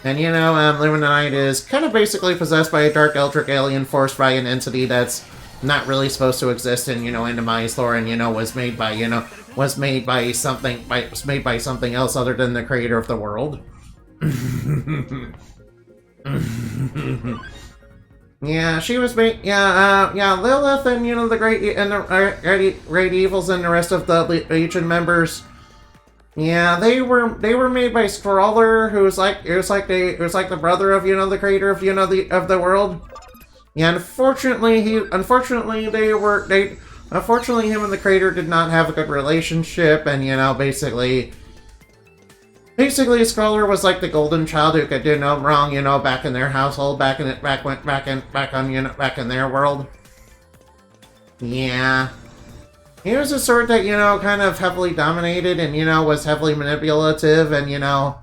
And, you know, Illuminate is kind of basically possessed by a dark eldritch alien force by an entity that's not really supposed to exist in, you know, in the Maya's lore, and, you know, was made by something else other than the creator of the world. Yeah, she was made. Yeah, Lilith and, you know, the great evils and the rest of the Legion members. Yeah, they were made by Scrawler, who was like the brother of, you know, the creator of, you know, of the world. Yeah, unfortunately him and the creator did not have a good relationship, and, you know, basically Scrawler was like the golden child who could do no wrong, you know, back in their household, back in their world. Yeah. He was a sort that, you know, kind of heavily dominated and, you know, was heavily manipulative and, you know,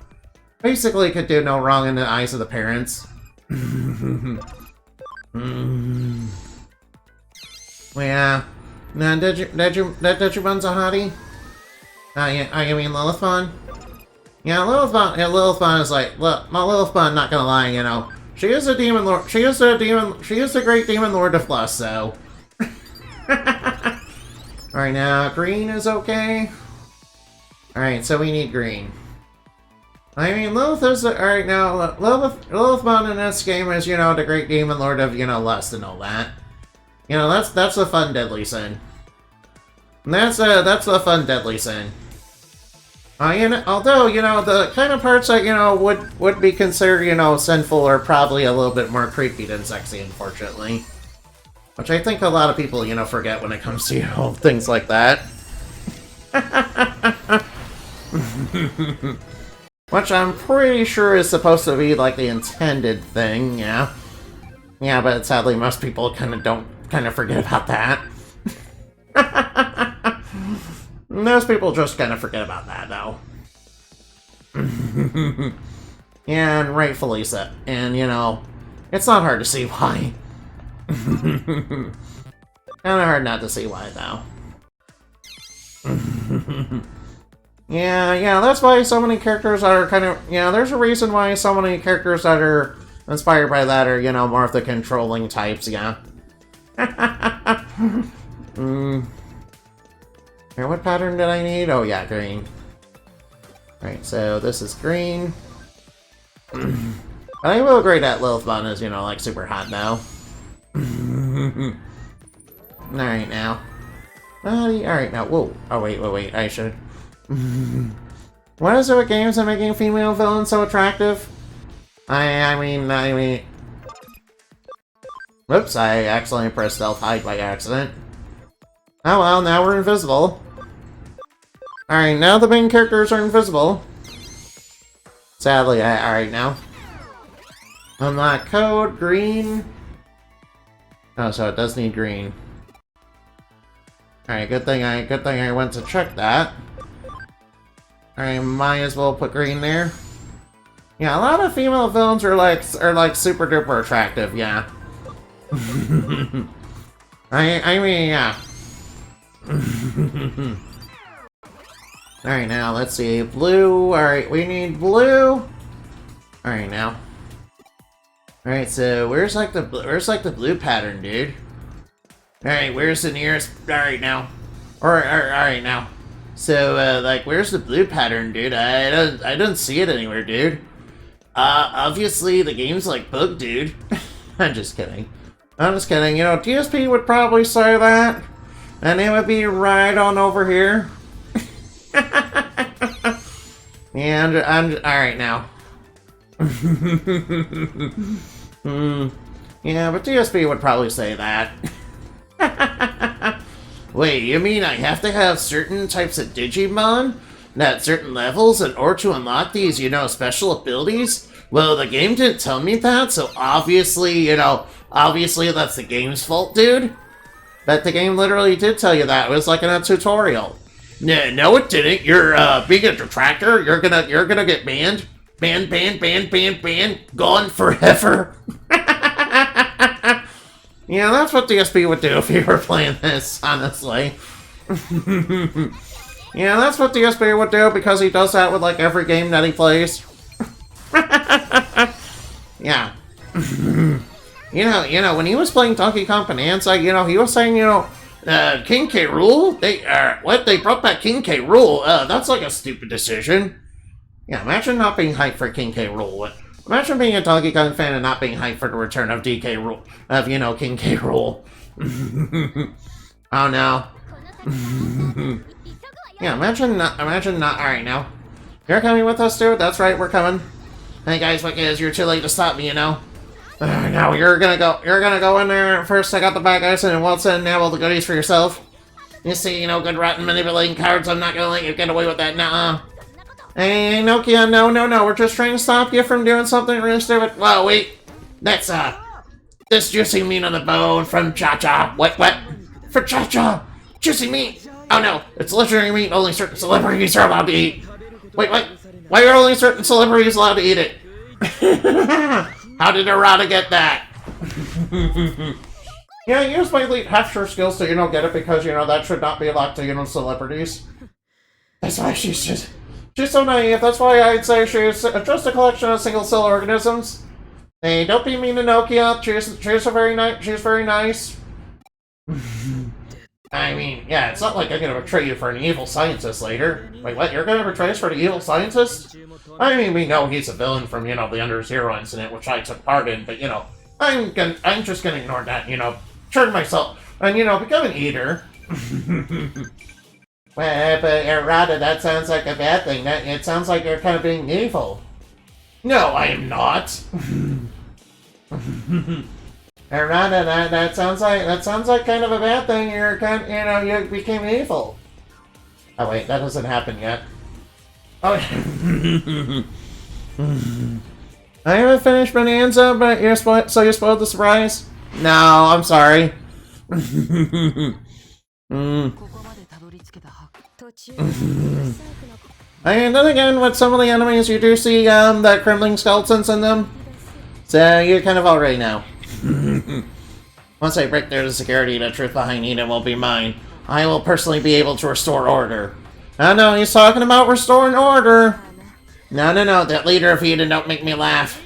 basically could do no wrong in the eyes of the parents. Well, yeah. Now, Digimon's a hottie? You mean Lilithmon? Yeah, Lilithmon is like, look, my Lilithmon, not gonna lie, you know, she is a demon lord, she is the great demon lord of lust, so. Alright, now, green is okay. Alright, so we need green. I mean, Lilith is, alright, now, Lilithmon in this game is, you know, the great demon lord of, you know, lust and all that. You know, that's a fun deadly sin. And that's a fun deadly sin. You know, although, you know, the kind of parts that, you know, would be considered, you know, sinful are probably a little bit more creepy than sexy, unfortunately. Which I think a lot of people, you know, forget when it comes to, you know, things like that. Which I'm pretty sure is supposed to be, like, the intended thing, yeah. Yeah, but sadly most people kind of forget about that. Most people just kind of forget about that, though. Yeah, and rightfully so. And, you know, it's not hard to see why. Kind of hard not to see why, though. Yeah, that's why so many characters are kind of... Yeah, there's a reason why so many characters that are inspired by that are, you know, more of the controlling types, yeah. Here, what pattern did I need? Oh, yeah, green. Right, so this is green. I will agree that Lilithmon is, you know, like, super hot now. Alright, now. Alright, now. Whoa. Oh, wait, I should. What is it with games that making female villains so attractive? I mean... Whoops, I accidentally pressed stealth hide by accident. Oh well, now we're invisible. Alright, now the main characters are invisible. Sadly, alright now. Unlock code, green. Oh, so it does need green. Alright, good thing I went to check that. Alright, might as well put green there. Yeah, a lot of female villains are like super duper attractive, yeah. I mean, yeah. Alright, now let's see. Blue. Alright, we need blue. Alright, now. Alright, so where's like the blue pattern, dude? Alright, where's the nearest? Alright, now. Alright, now. So, like, where's the blue pattern, dude? I don't see it anywhere, dude. Obviously the game's like bugged, dude. I'm just kidding. I'm just kidding. You know, DSP would probably say that, and it would be right on over here. And I'm alright now. Yeah, but DSP would probably say that. Wait, you mean I have to have certain types of Digimon at certain levels in order to unlock these, you know, special abilities? Well, the game didn't tell me that, so obviously, you know, obviously that's the game's fault, dude. But the game literally did tell you that. It was like in a tutorial. No, it didn't. You're being a detractor. You're gonna get banned. Banned. Gone forever. Yeah, that's what DSP would do if he were playing this, honestly. Yeah, that's what DSP would do because he does that with like every game that he plays. Yeah. You know, when he was playing Donkey Kong Bonanza, you know, he was saying, you know, King K. Rool? They brought back King K. Rool? That's like a stupid decision. Yeah, imagine not being hyped for King K. Rool. Imagine being a Donkey Kong fan and not being hyped for the return of DK Rool. Of, you know, King K. Rool. Oh no. Yeah, imagine not, alright now. You're coming with us, dude? That's right, we're coming. Hey guys, what is, you're too late to stop me, you know? Now you're gonna go in there first, take out the bad guys, and waltz in and have all the goodies for yourself. You see, you know, good rotten manipulating cards, I'm not gonna let you get away with that, nuh-uh. Hey, Nokia, no, we're just trying to stop you from doing something really stupid. Whoa, wait, that's, this juicy meat on the bone from Cha-Cha. What? For Cha-Cha? Juicy meat? Oh no, it's legendary meat only certain celebrities are allowed to eat. Wait, what? Why are only certain celebrities allowed to eat it? How did Arata get that? Yeah, use my elite half-sure skills to, you know, get it because, you know, that should not be allowed to, you know, celebrities. That's why she's so naive. That's why I'd say she's just a collection of single-cell organisms. Hey, don't be mean to Nokia. She's very nice. I mean, yeah, it's not like I'm gonna betray you for an evil scientist later. Wait, what? You're gonna betray us for the evil scientist? I mean, we know he's a villain from, you know, the Under Zero incident, which I took part in, but, you know, I'm just gonna ignore that, you know, turn myself, and, you know, become an eater. Well, but Errata, that sounds like a bad thing. It sounds like you're kind of being evil. No, I am not. Errata, that sounds like kind of a bad thing. You're you became evil. Oh wait, that doesn't happen yet. Oh. I haven't finished Bonanza, but you're spoiled the surprise. No, I'm sorry. And then again, with some of the enemies, you do see that crumbling skeletons in them. So you kind of already know. Once I break through the security, the truth behind Eden will be mine. I will personally be able to restore order. Oh no, he's talking about restoring order. No, that leader of Eden don't make me laugh.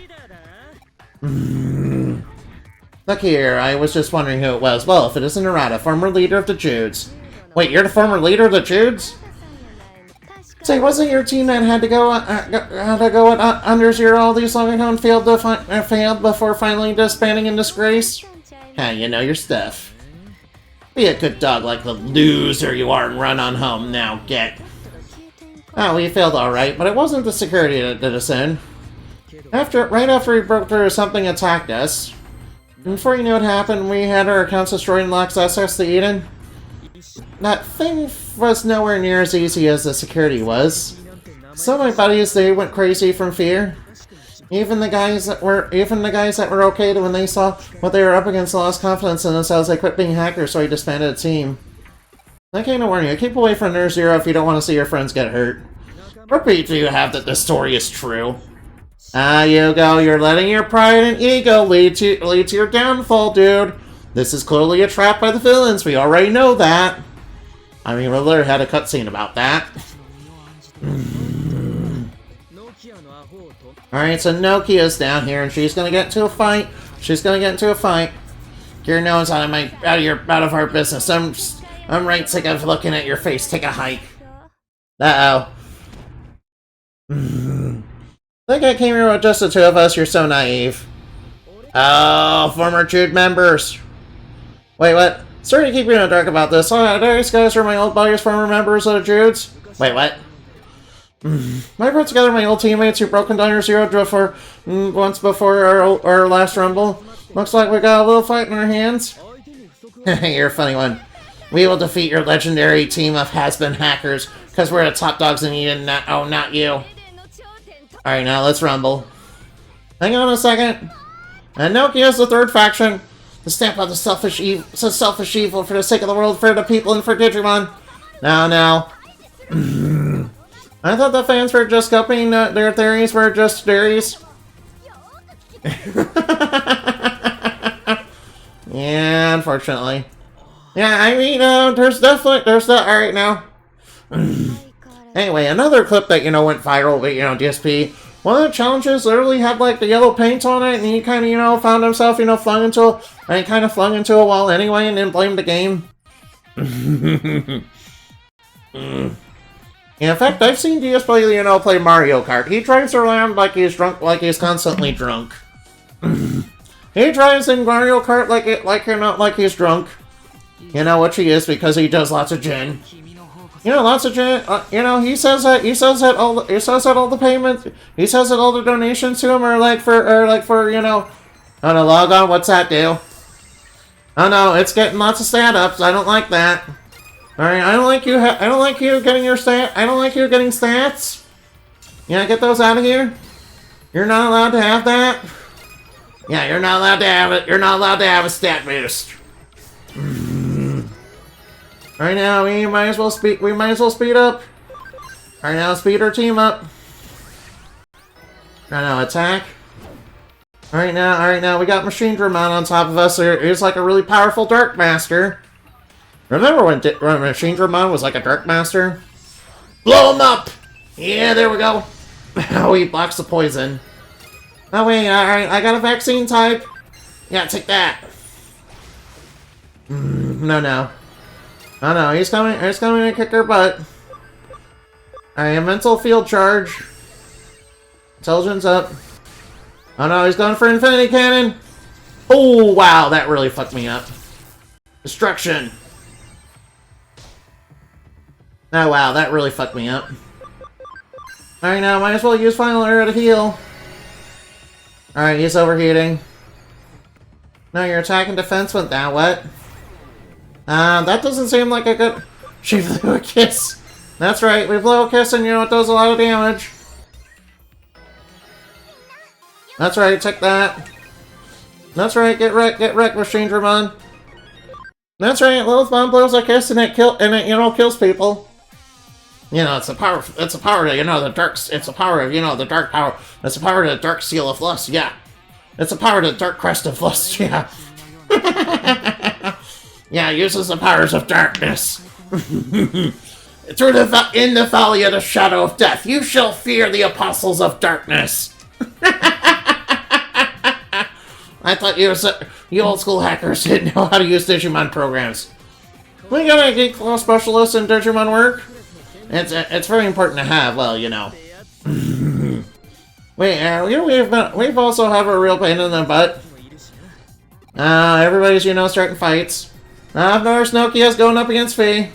Look here, I was just wondering who it was. Well, if it isn't Arata, former leader of the Judes. Wait, you're the former leader of the Judes? Say, wasn't your team that had to go at Under Zero all these long ago and failed before finally disbanding in disgrace? Yeah, you know your stuff. Be a good dog like the loser you are and run on home now, get. Ah, we failed alright, but it wasn't the security that did us in. Right after we broke through, something attacked us. And before you knew what happened, we had our accounts destroyed and lost access to Eden. That thing was nowhere near as easy as the security was. So my buddies, they went crazy from fear. Even the guys that were okay when they saw what they were up against lost confidence in themselves. They quit being hackers, so I disbanded the team. I came to warn you, keep away from Nurse Zero if you don't want to see your friends get hurt. What proof do you have that this story is true? Ah, Yugo, you're letting your pride and ego lead to your downfall, dude. This is clearly a trap by the villains, we already know that. I mean, we literally had a cutscene about that. Alright, so Nokia's down here, and she's gonna get into a fight. Get your nose out of our business. I'm right sick of looking at your face. Take a hike. Uh-oh. Think I came here with just the two of us? You're so naive. Oh, former Jude members. Wait, what? Sorry to keep you in the dark about this. Oh, these guys are my old buddies, former members of the Judes. Wait, what? I brought together my old teammates who broke down your Zero for once before our last rumble. Looks like we got a little fight in our hands. You're a funny one. We will defeat your legendary team of has-been hackers, because we're the top dogs in Eden, not you. Alright, now let's rumble. Hang on a second. And Nokia's the third faction. The stamp of the selfish evil for the sake of the world, for the people, and for Digimon. Now. I thought the fans were just copying their theories were just theories. Yeah, unfortunately. Yeah, I mean, there's alright now. Anyway, another clip that, went viral with, DSP. One of the challenges literally had, like, the yellow paint on it, and he kind of, found himself, flung into a wall anyway, and then blamed the game. In fact, I've seen DSP, play Mario Kart. He drives around like he's drunk, like he's constantly drunk. He drives in Mario Kart like he's drunk. Which he is because he does lots of gin. Lots of gin. He says that all the payments, he says that all the donations to him are for oh no, log on. What's that do? Oh no, it's getting lots of stat ups. I don't like that. All right, I don't like you getting your stat. I don't like you getting stats. Yeah, get those out of here. You're not allowed to have that. Yeah, you're not allowed to have it. You're not allowed to have a stat boost. Right now, we might as well speed up. Right now, speed our team up. Right now, attack. Alright now, we got Machine Digimon on top of us. He's like a really powerful Dark Master. Remember when Machine Digimon was like a Dark Master? Blow him up! Yeah, there we go. Oh, he blocks the poison. Oh wait, alright, I got a vaccine type. Yeah, take that. No. Oh no, he's coming to kick her butt. Alright, a mental field charge. Intelligence up. Oh no, he's going for Infinity Cannon! Oh wow, that really fucked me up. Destruction! Oh wow, that really fucked me up. Alright, now might as well use Final Arrow to heal. Alright, he's overheating. Now your attack and defense went down, what? That doesn't seem like a good... She blew a kiss! That's right, we blow a kiss and it does a lot of damage. That's right, take that. That's right, get wrecked, Machine Digimon. That's right, Lilith Bomb blows a kiss and it kills people. It's the power of, the dark, it's the power of, the dark power. It's the power of the dark seal of lust, yeah. It's the power of the dark crest of lust, yeah. Yeah, it uses the powers of darkness. In the valley of the shadow of death, you shall fear the apostles of darkness. I thought you old school hackers didn't know how to use Digimon programs. We got a geek law specialist in Digimon work. It's very important to have. Well, we've also have a real pain in the butt. Everybody's starting fights. I've noticed Nokia's going up against Fee.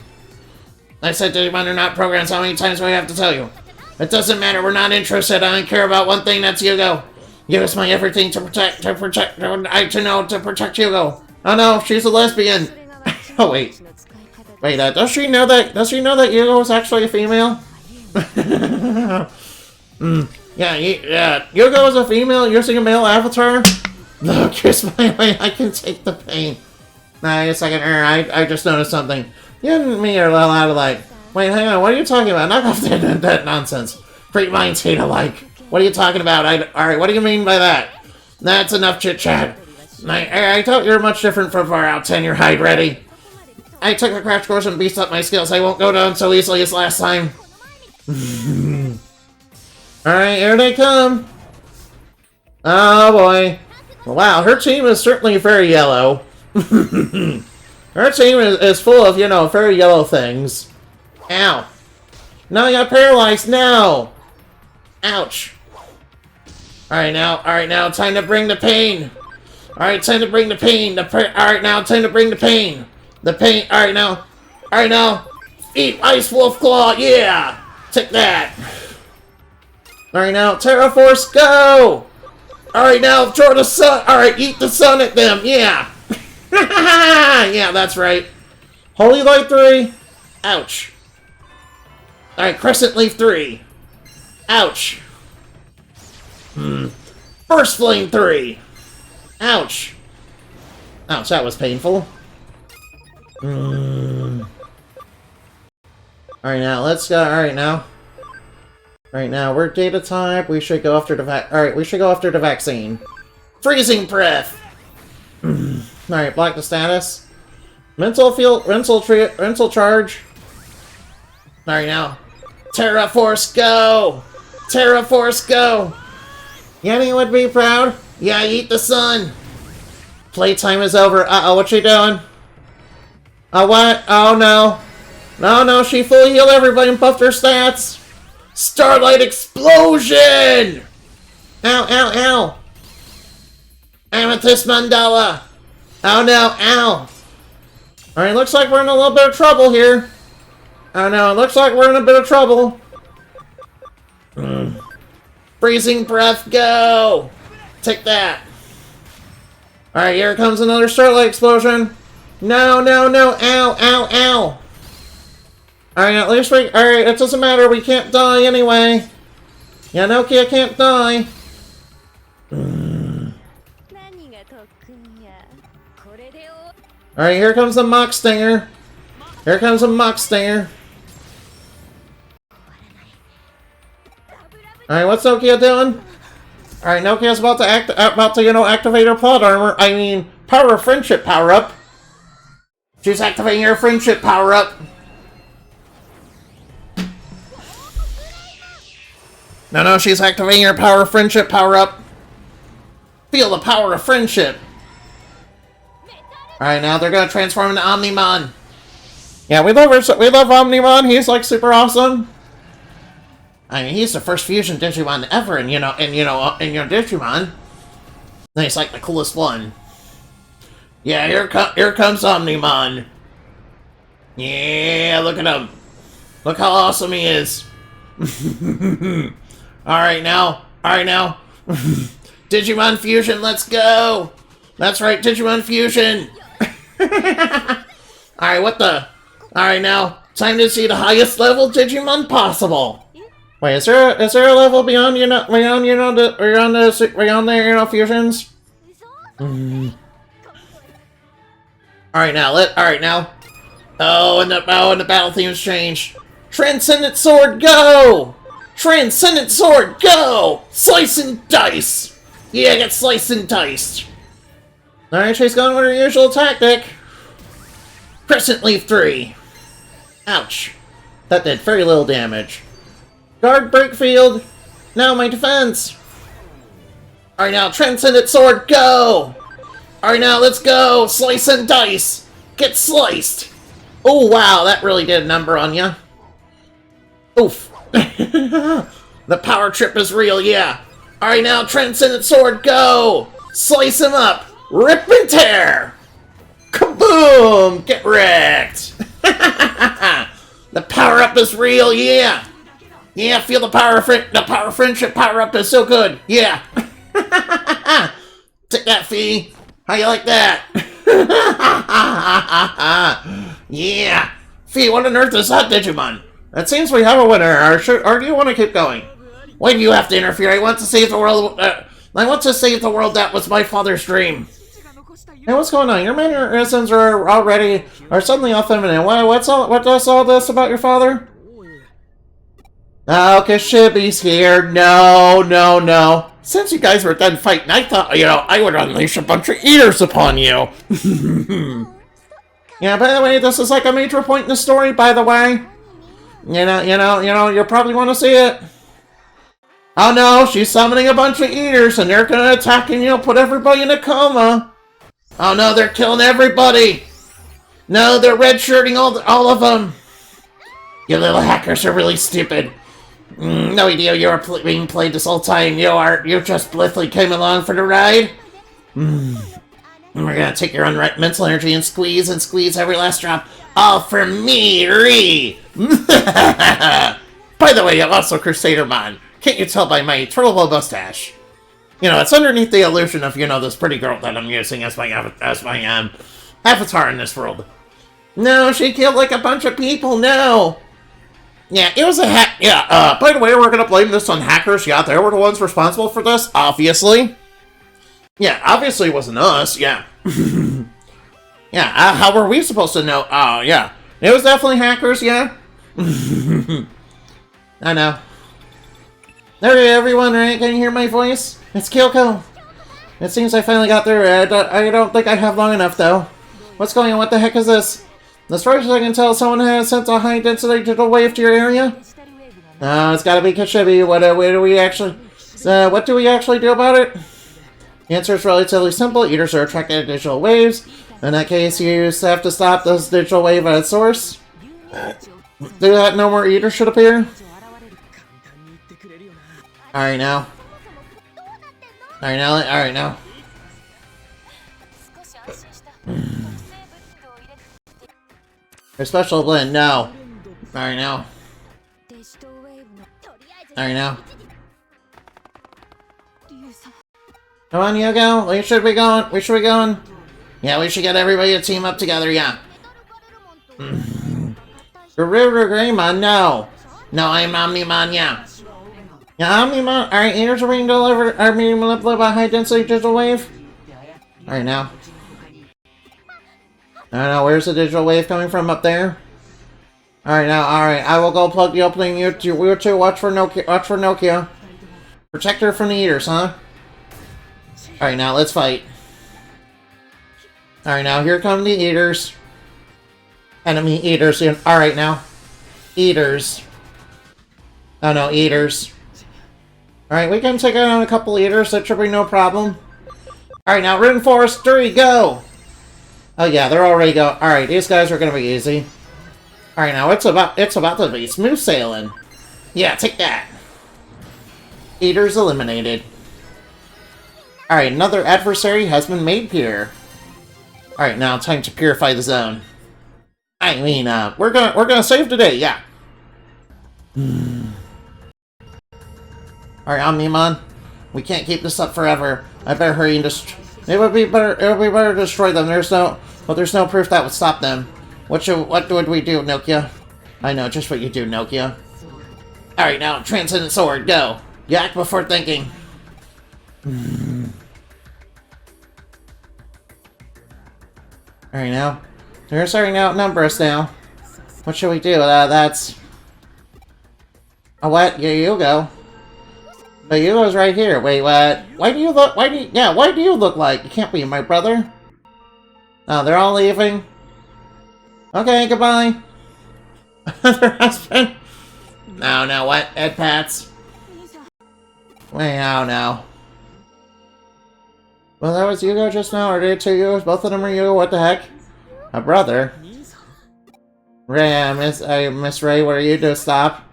I said Digimon are not programs. How many times do I have to tell you? It doesn't matter. We're not interested. I don't care about one thing. That's Yugo. Use my everything to protect Yugo. Oh no, she's a lesbian. Oh wait. Wait, does she know that Yugo is actually a female? Yeah, Yugo is a female using a male avatar? Look, here's my way. I can take the pain. Nah, a second, I just noticed something. You and me are allowed to like... Wait, hang on, what are you talking about? Knock off that nonsense. Great minds hate alike. What are you talking about? Alright, what do you mean by that? That's enough chit-chat. I thought you were much different from far out tenure. Hide ready. I took a crash course and beefed up my skills. I won't go down so easily as last time. Alright, here they come. Oh boy. Wow, her team is certainly very yellow. Her team is full of, you know, very yellow things. Ow. No, you got paralyzed. No. Ouch. Alright now, time to bring the pain. Alright, time to bring the pain. Alright now, time to bring the pain. The pain. Alright now. Eat Ice Wolf Claw. Yeah. Take that. Alright now, Terra Force, go! Alright now, throw the sun. Alright, eat the sun at them. Yeah. Yeah, that's right. Holy Light 3. Ouch. Alright, Crescent Leaf 3. Ouch. Burst Flame 3. Ouch. Ouch, that was painful. Alright now, let's go. Alright now. Alright now, we're data type. We should go after the vaccine. Freezing Breath! Alright, block the status. Mental charge. Alright now. Terra Force, go! Terra Force, go! Yanni would be proud. Yeah, eat the sun. Playtime is over. Uh-oh, what you doing? Oh, what? Oh, no. No, she fully healed everybody and buffed her stats. Starlight Explosion! Ow. Amethyst Mandala. Oh, no, ow. Alright, looks like we're in a little bit of trouble here. Oh, no, it looks like we're in a bit of trouble. Freezing Breath, go! Take that. Alright, here comes another Starlight Explosion. No, ow. Alright, at least we... Alright, it doesn't matter, we can't die anyway. Yeah, Nokia can't die. Alright, here comes the Mock Stinger. Alright, what's Nokia doing? Alright, Nokia's about to, you know, activate her plot armor. I mean, Power of Friendship power-up. She's activating her Friendship power-up. No, she's activating her Power of Friendship power-up. Feel the power of friendship. Alright, now they're gonna transform into Omnimon. Yeah, we love Omnimon. He's like super awesome. I mean, he's the first fusion Digimon ever, in your Digimon. And he's like the coolest one. Yeah, here comes Omnimon. Yeah, look at him. Look how awesome he is. Alright now. Digimon Fusion, let's go. That's right, Digimon Fusion. Alright, what the? Alright now, time to see the highest level Digimon possible. Wait, is there a level beyond the fusions? Alright now. Oh, and the battle theme's changed. Transcendent Sword, go! Transcendent Sword, go! Slice and dice! Yeah, get sliced and diced. Alright, she's going with her usual tactic. Crescent Leaf 3. Ouch. That did very little damage. Guard Break Field. Now my defense. Alright now, Transcendent Sword, go! Alright now, let's go! Slice and dice! Get sliced! Oh wow, that really did a number on ya. Oof. The power trip is real, yeah. Alright now, Transcendent Sword, go! Slice him up! Rip and tear! Kaboom! Get wrecked! The power-up is real, yeah! Yeah, feel the power of friendship power-up is so good, yeah! Take that, Fee! How you like that? Yeah! Fee, what on earth is that Digimon? It seems we have a winner, or do you want to keep going? Why do you have to interfere? I want to save the world, that was my father's dream. Hey, what's going on? Your mannerisms are suddenly all feminine. What does all this about your father? Oh, Kashibi's here. No. Since you guys were done fighting, I thought, I would unleash a bunch of eaters upon you. Yeah, by the way, this is like a major point in the story, by the way. You probably want to see it. Oh no, she's summoning a bunch of eaters, and they're gonna attack and, put everybody in a coma. Oh no, they're killing everybody! No, they're red-shirting all of them! You little hackers are really stupid. No idea you were being played this whole time. You just blithely came along for the ride? We're gonna take your mental energy and squeeze every last drop. All for me, By the way, I'm also Crusadermon. Can't you tell by my turtle mustache? It's underneath the illusion of, this pretty girl that I'm using as my avatar in this world. No, she killed like a bunch of people, no! Yeah, it was a hack. Yeah, by the way, we're gonna blame this on hackers. Yeah, they were the ones responsible for this, obviously. Yeah, obviously it wasn't us, yeah. Yeah, how were we supposed to know? Oh, yeah. It was definitely hackers, yeah. I know. There, everyone, right? Can you hear my voice? It's Kyoko. It seems I finally got through. I don't think I have long enough, though. What's going on? What the heck is this? As far as I can tell, someone has sent a high-density digital wave to your area? It's gotta be Kashibi. What do we actually do about it? The answer is relatively simple. Eaters are attracted to digital waves. In that case, you have to stop this digital wave at its source. Do that, no more eaters should appear. Alright now. Alright now. Your special blend, no. Alright now. Alright now. Come on, Yugo. We should be going. Yeah, we should get everybody to team up together, yeah. Greymon, no. No, I'm Omnimon, yeah. Yeah, Omnimon. Alright, eaters are being manipulated by high density digital wave. Alright now. I don't know, where's the digital wave coming from? Up there? Alright now, alright. I will go plug the opening. You two watch for Nokia. Protect her from the eaters, huh? Alright now, let's fight. Alright now, here come the eaters. Enemy eaters. Alright now. Eaters. Oh no, eaters. Alright, we can take on a couple eaters, that should be no problem. Alright now, Rune Forest 3, go! Oh yeah, they're already go. Alright, these guys are gonna be easy. Alright now, it's about to be smooth sailing. Yeah, take that. Eaters eliminated. Alright, another adversary has been made pure. Alright, now time to purify the zone. I mean, we're gonna save today, yeah. Alright, Omnimon. We can't keep this up forever. I better hurry and it would be better to destroy them. There's no proof that would stop them. What would we do, Nokia? I know just what you do, Nokia. Alright, now, Transcendent Sword, go. You act before thinking. Alright now. They're starting to outnumber us now. What should we do? That's... Oh, what? You go. But Yugo's right here. Wait, what? Why do you look like? You can't be my brother. Oh, they're all leaving? Okay, goodbye. Their husband? No, what? Ed Pats? Wait, oh no. Well, that was Yugo just now, or did it two Yugos? Both of them are Yugo, what the heck? A brother? Ray, Miss Ray, what are you doing? Stop.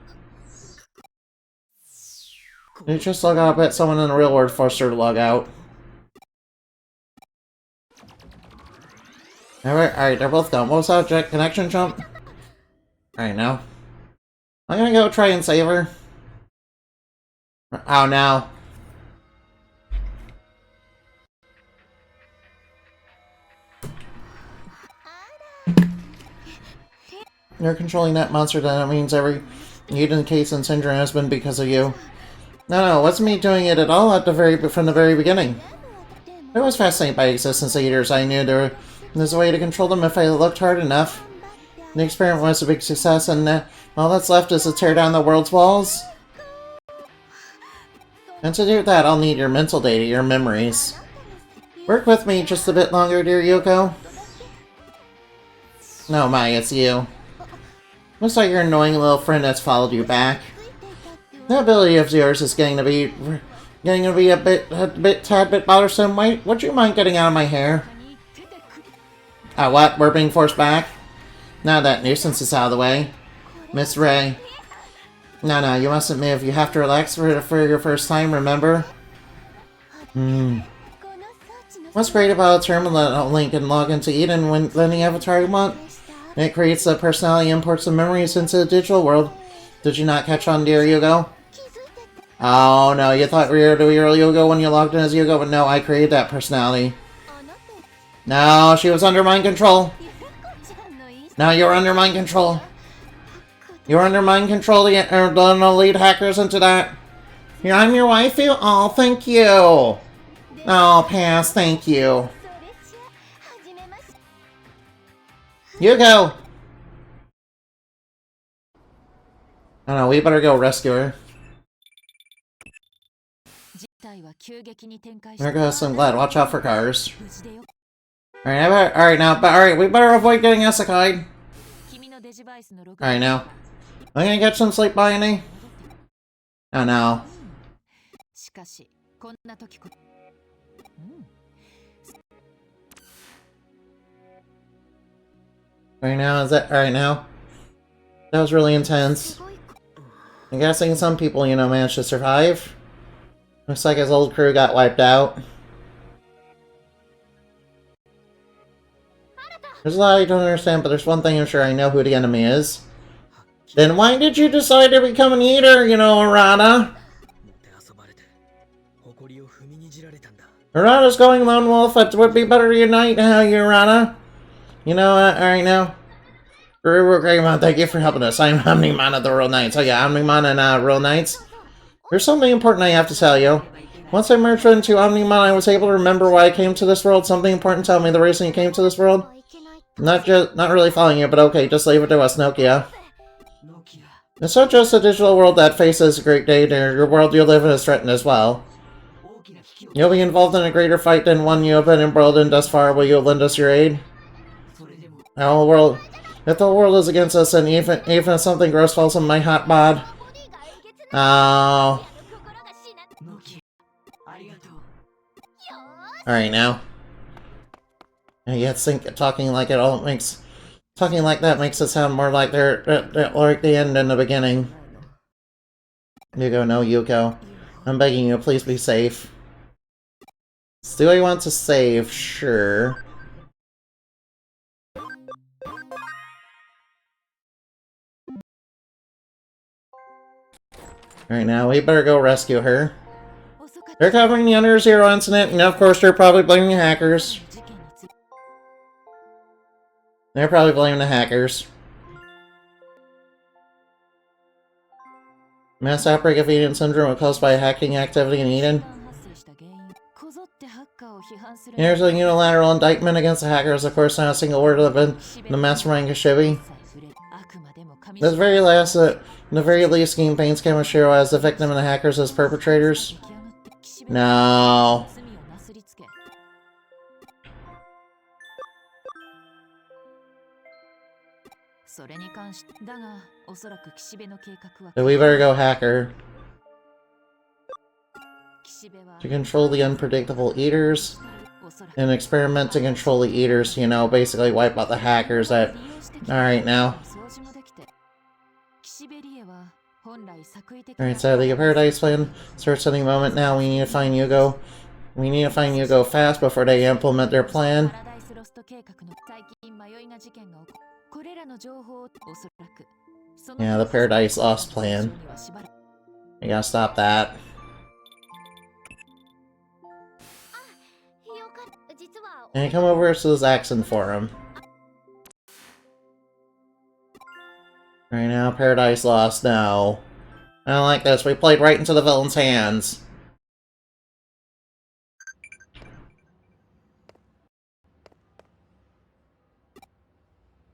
You just log out. I bet someone in the real world forced her to log out. Alright, they're both gone. What was that? Connection jump? Alright, now. I'm gonna go try and save her. Oh, no. You're controlling that monster, then it means every Eden case and syndrome has been because of you. No, it wasn't me doing it at all from the very beginning. I was fascinated by the existence of eaters. I knew there was a way to control them if I looked hard enough. The experiment was a big success, and all that's left is to tear down the world's walls. And to do that, I'll need your mental data, your memories. Work with me just a bit longer, dear Yoko. No, Mai, it's you. Looks like your annoying little friend has followed you back. That ability of yours is getting to be a tad bit bothersome. Wait, would you mind getting out of my hair? What? We're being forced back? Now that nuisance is out of the way. Miss Ray. No, you mustn't move. You have to relax for your first time, remember? What's great about a terminal link and log into Eden when any avatar you want? It creates the personality imports and memories into the digital world. Did you not catch on, dear Yugo? Oh no, you thought we were Yugo when you logged in as Yugo, but no, I created that personality. No, she was under mind control. No, you're under mind control. You're under mind control the lead hackers into that. Yeah, I'm your waifu? Oh, thank you. Oh, pass, thank you. Yugo! I don't know, we better go rescue her. There goes some glad. Watch out for cars. Alright, we better avoid getting isekai. Alright, now. Am I gonna get some sleep by any? Oh no. Right now, is that alright now? That was really intense. I'm guessing some people, managed to survive. Looks like his old crew got wiped out. There's a lot I don't understand, but there's one thing I'm sure I know who the enemy is. Then why did you decide to become an eater, Arata? Arata's going lone wolf. It would be better to unite, Arata. Alright now. Greymon, thank you for helping us. I'm Omnimon of the Royal Knights. Oh yeah, Omnimon and Royal Knights. There's something important I have to tell you. Once I merged into Omnimon, I was able to remember why I came to this world. Something important, tell me the reason you came to this world. Not really following you, but okay, just leave it to us, Nokia. It's not just a digital world that faces a great danger. Your world you live in is threatened as well. You'll be involved in a greater fight than one you have been embroiled in thus far. Will you lend us your aid? If the world is against us, and even if something gross falls on my hot bod. Oh. Alright now. Yeah, talking like that makes it sound more like they're like the end than the beginning. Yuko, no, Yuko. I'm begging you, please be safe. Do I want to save? Sure. Alright, now we better go rescue her. They're covering the Under Zero incident, and of course they're probably blaming the hackers. They're probably blaming the hackers. Mass outbreak of Eden syndrome was caused by a hacking activity in Eden. Here's a unilateral indictment against the hackers. Of course, not a single word of it. The mastermind Kashibi. The very least, Game paints Kamashiro as the victim and the hackers as perpetrators. No. So we better go hack her. To control the unpredictable eaters. And experiment to control the eaters, basically wipe out the hackers that... Alright now. Alright, so the Paradise Plan starts any moment now. We need to find Yugo. We need to find Yugo fast before they implement their plan. Yeah, the Paradise Lost plan. You gotta stop that. And come over to this Axon Forum. Right now, Paradise Lost, no. I don't like this, we played right into the villain's hands.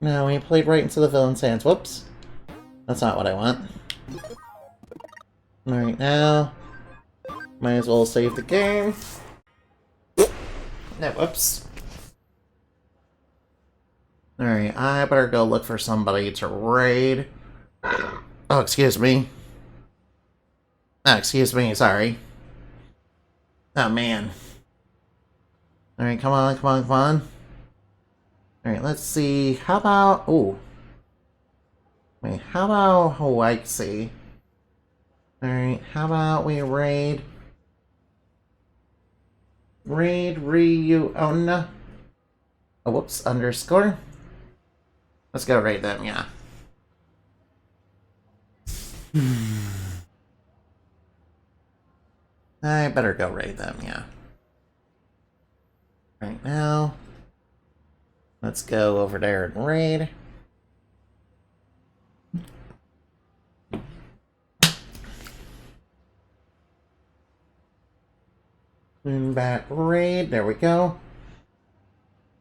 No, we played right into the villain's hands. Whoops. That's not what I want. Alright, now... might as well save the game. No, whoops. Alright, I better go look for somebody to raid. Oh, excuse me. Oh, excuse me, sorry. Oh, man. Alright, come on, come on, come on. Alright, let's see. How about... ooh. Wait, how about... oh, I see. Alright, how about we raid... Ryuona? Oh, whoops, underscore? Let's go raid them, yeah. I better go raid them, yeah. Right now... let's go over there and raid. Back raid, there we go.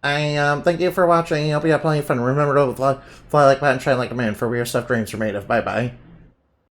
Thank you for watching. I hope you had plenty of fun. Remember to fly like a bat and shine like a man, for real stuff dreams are made of. Bye bye.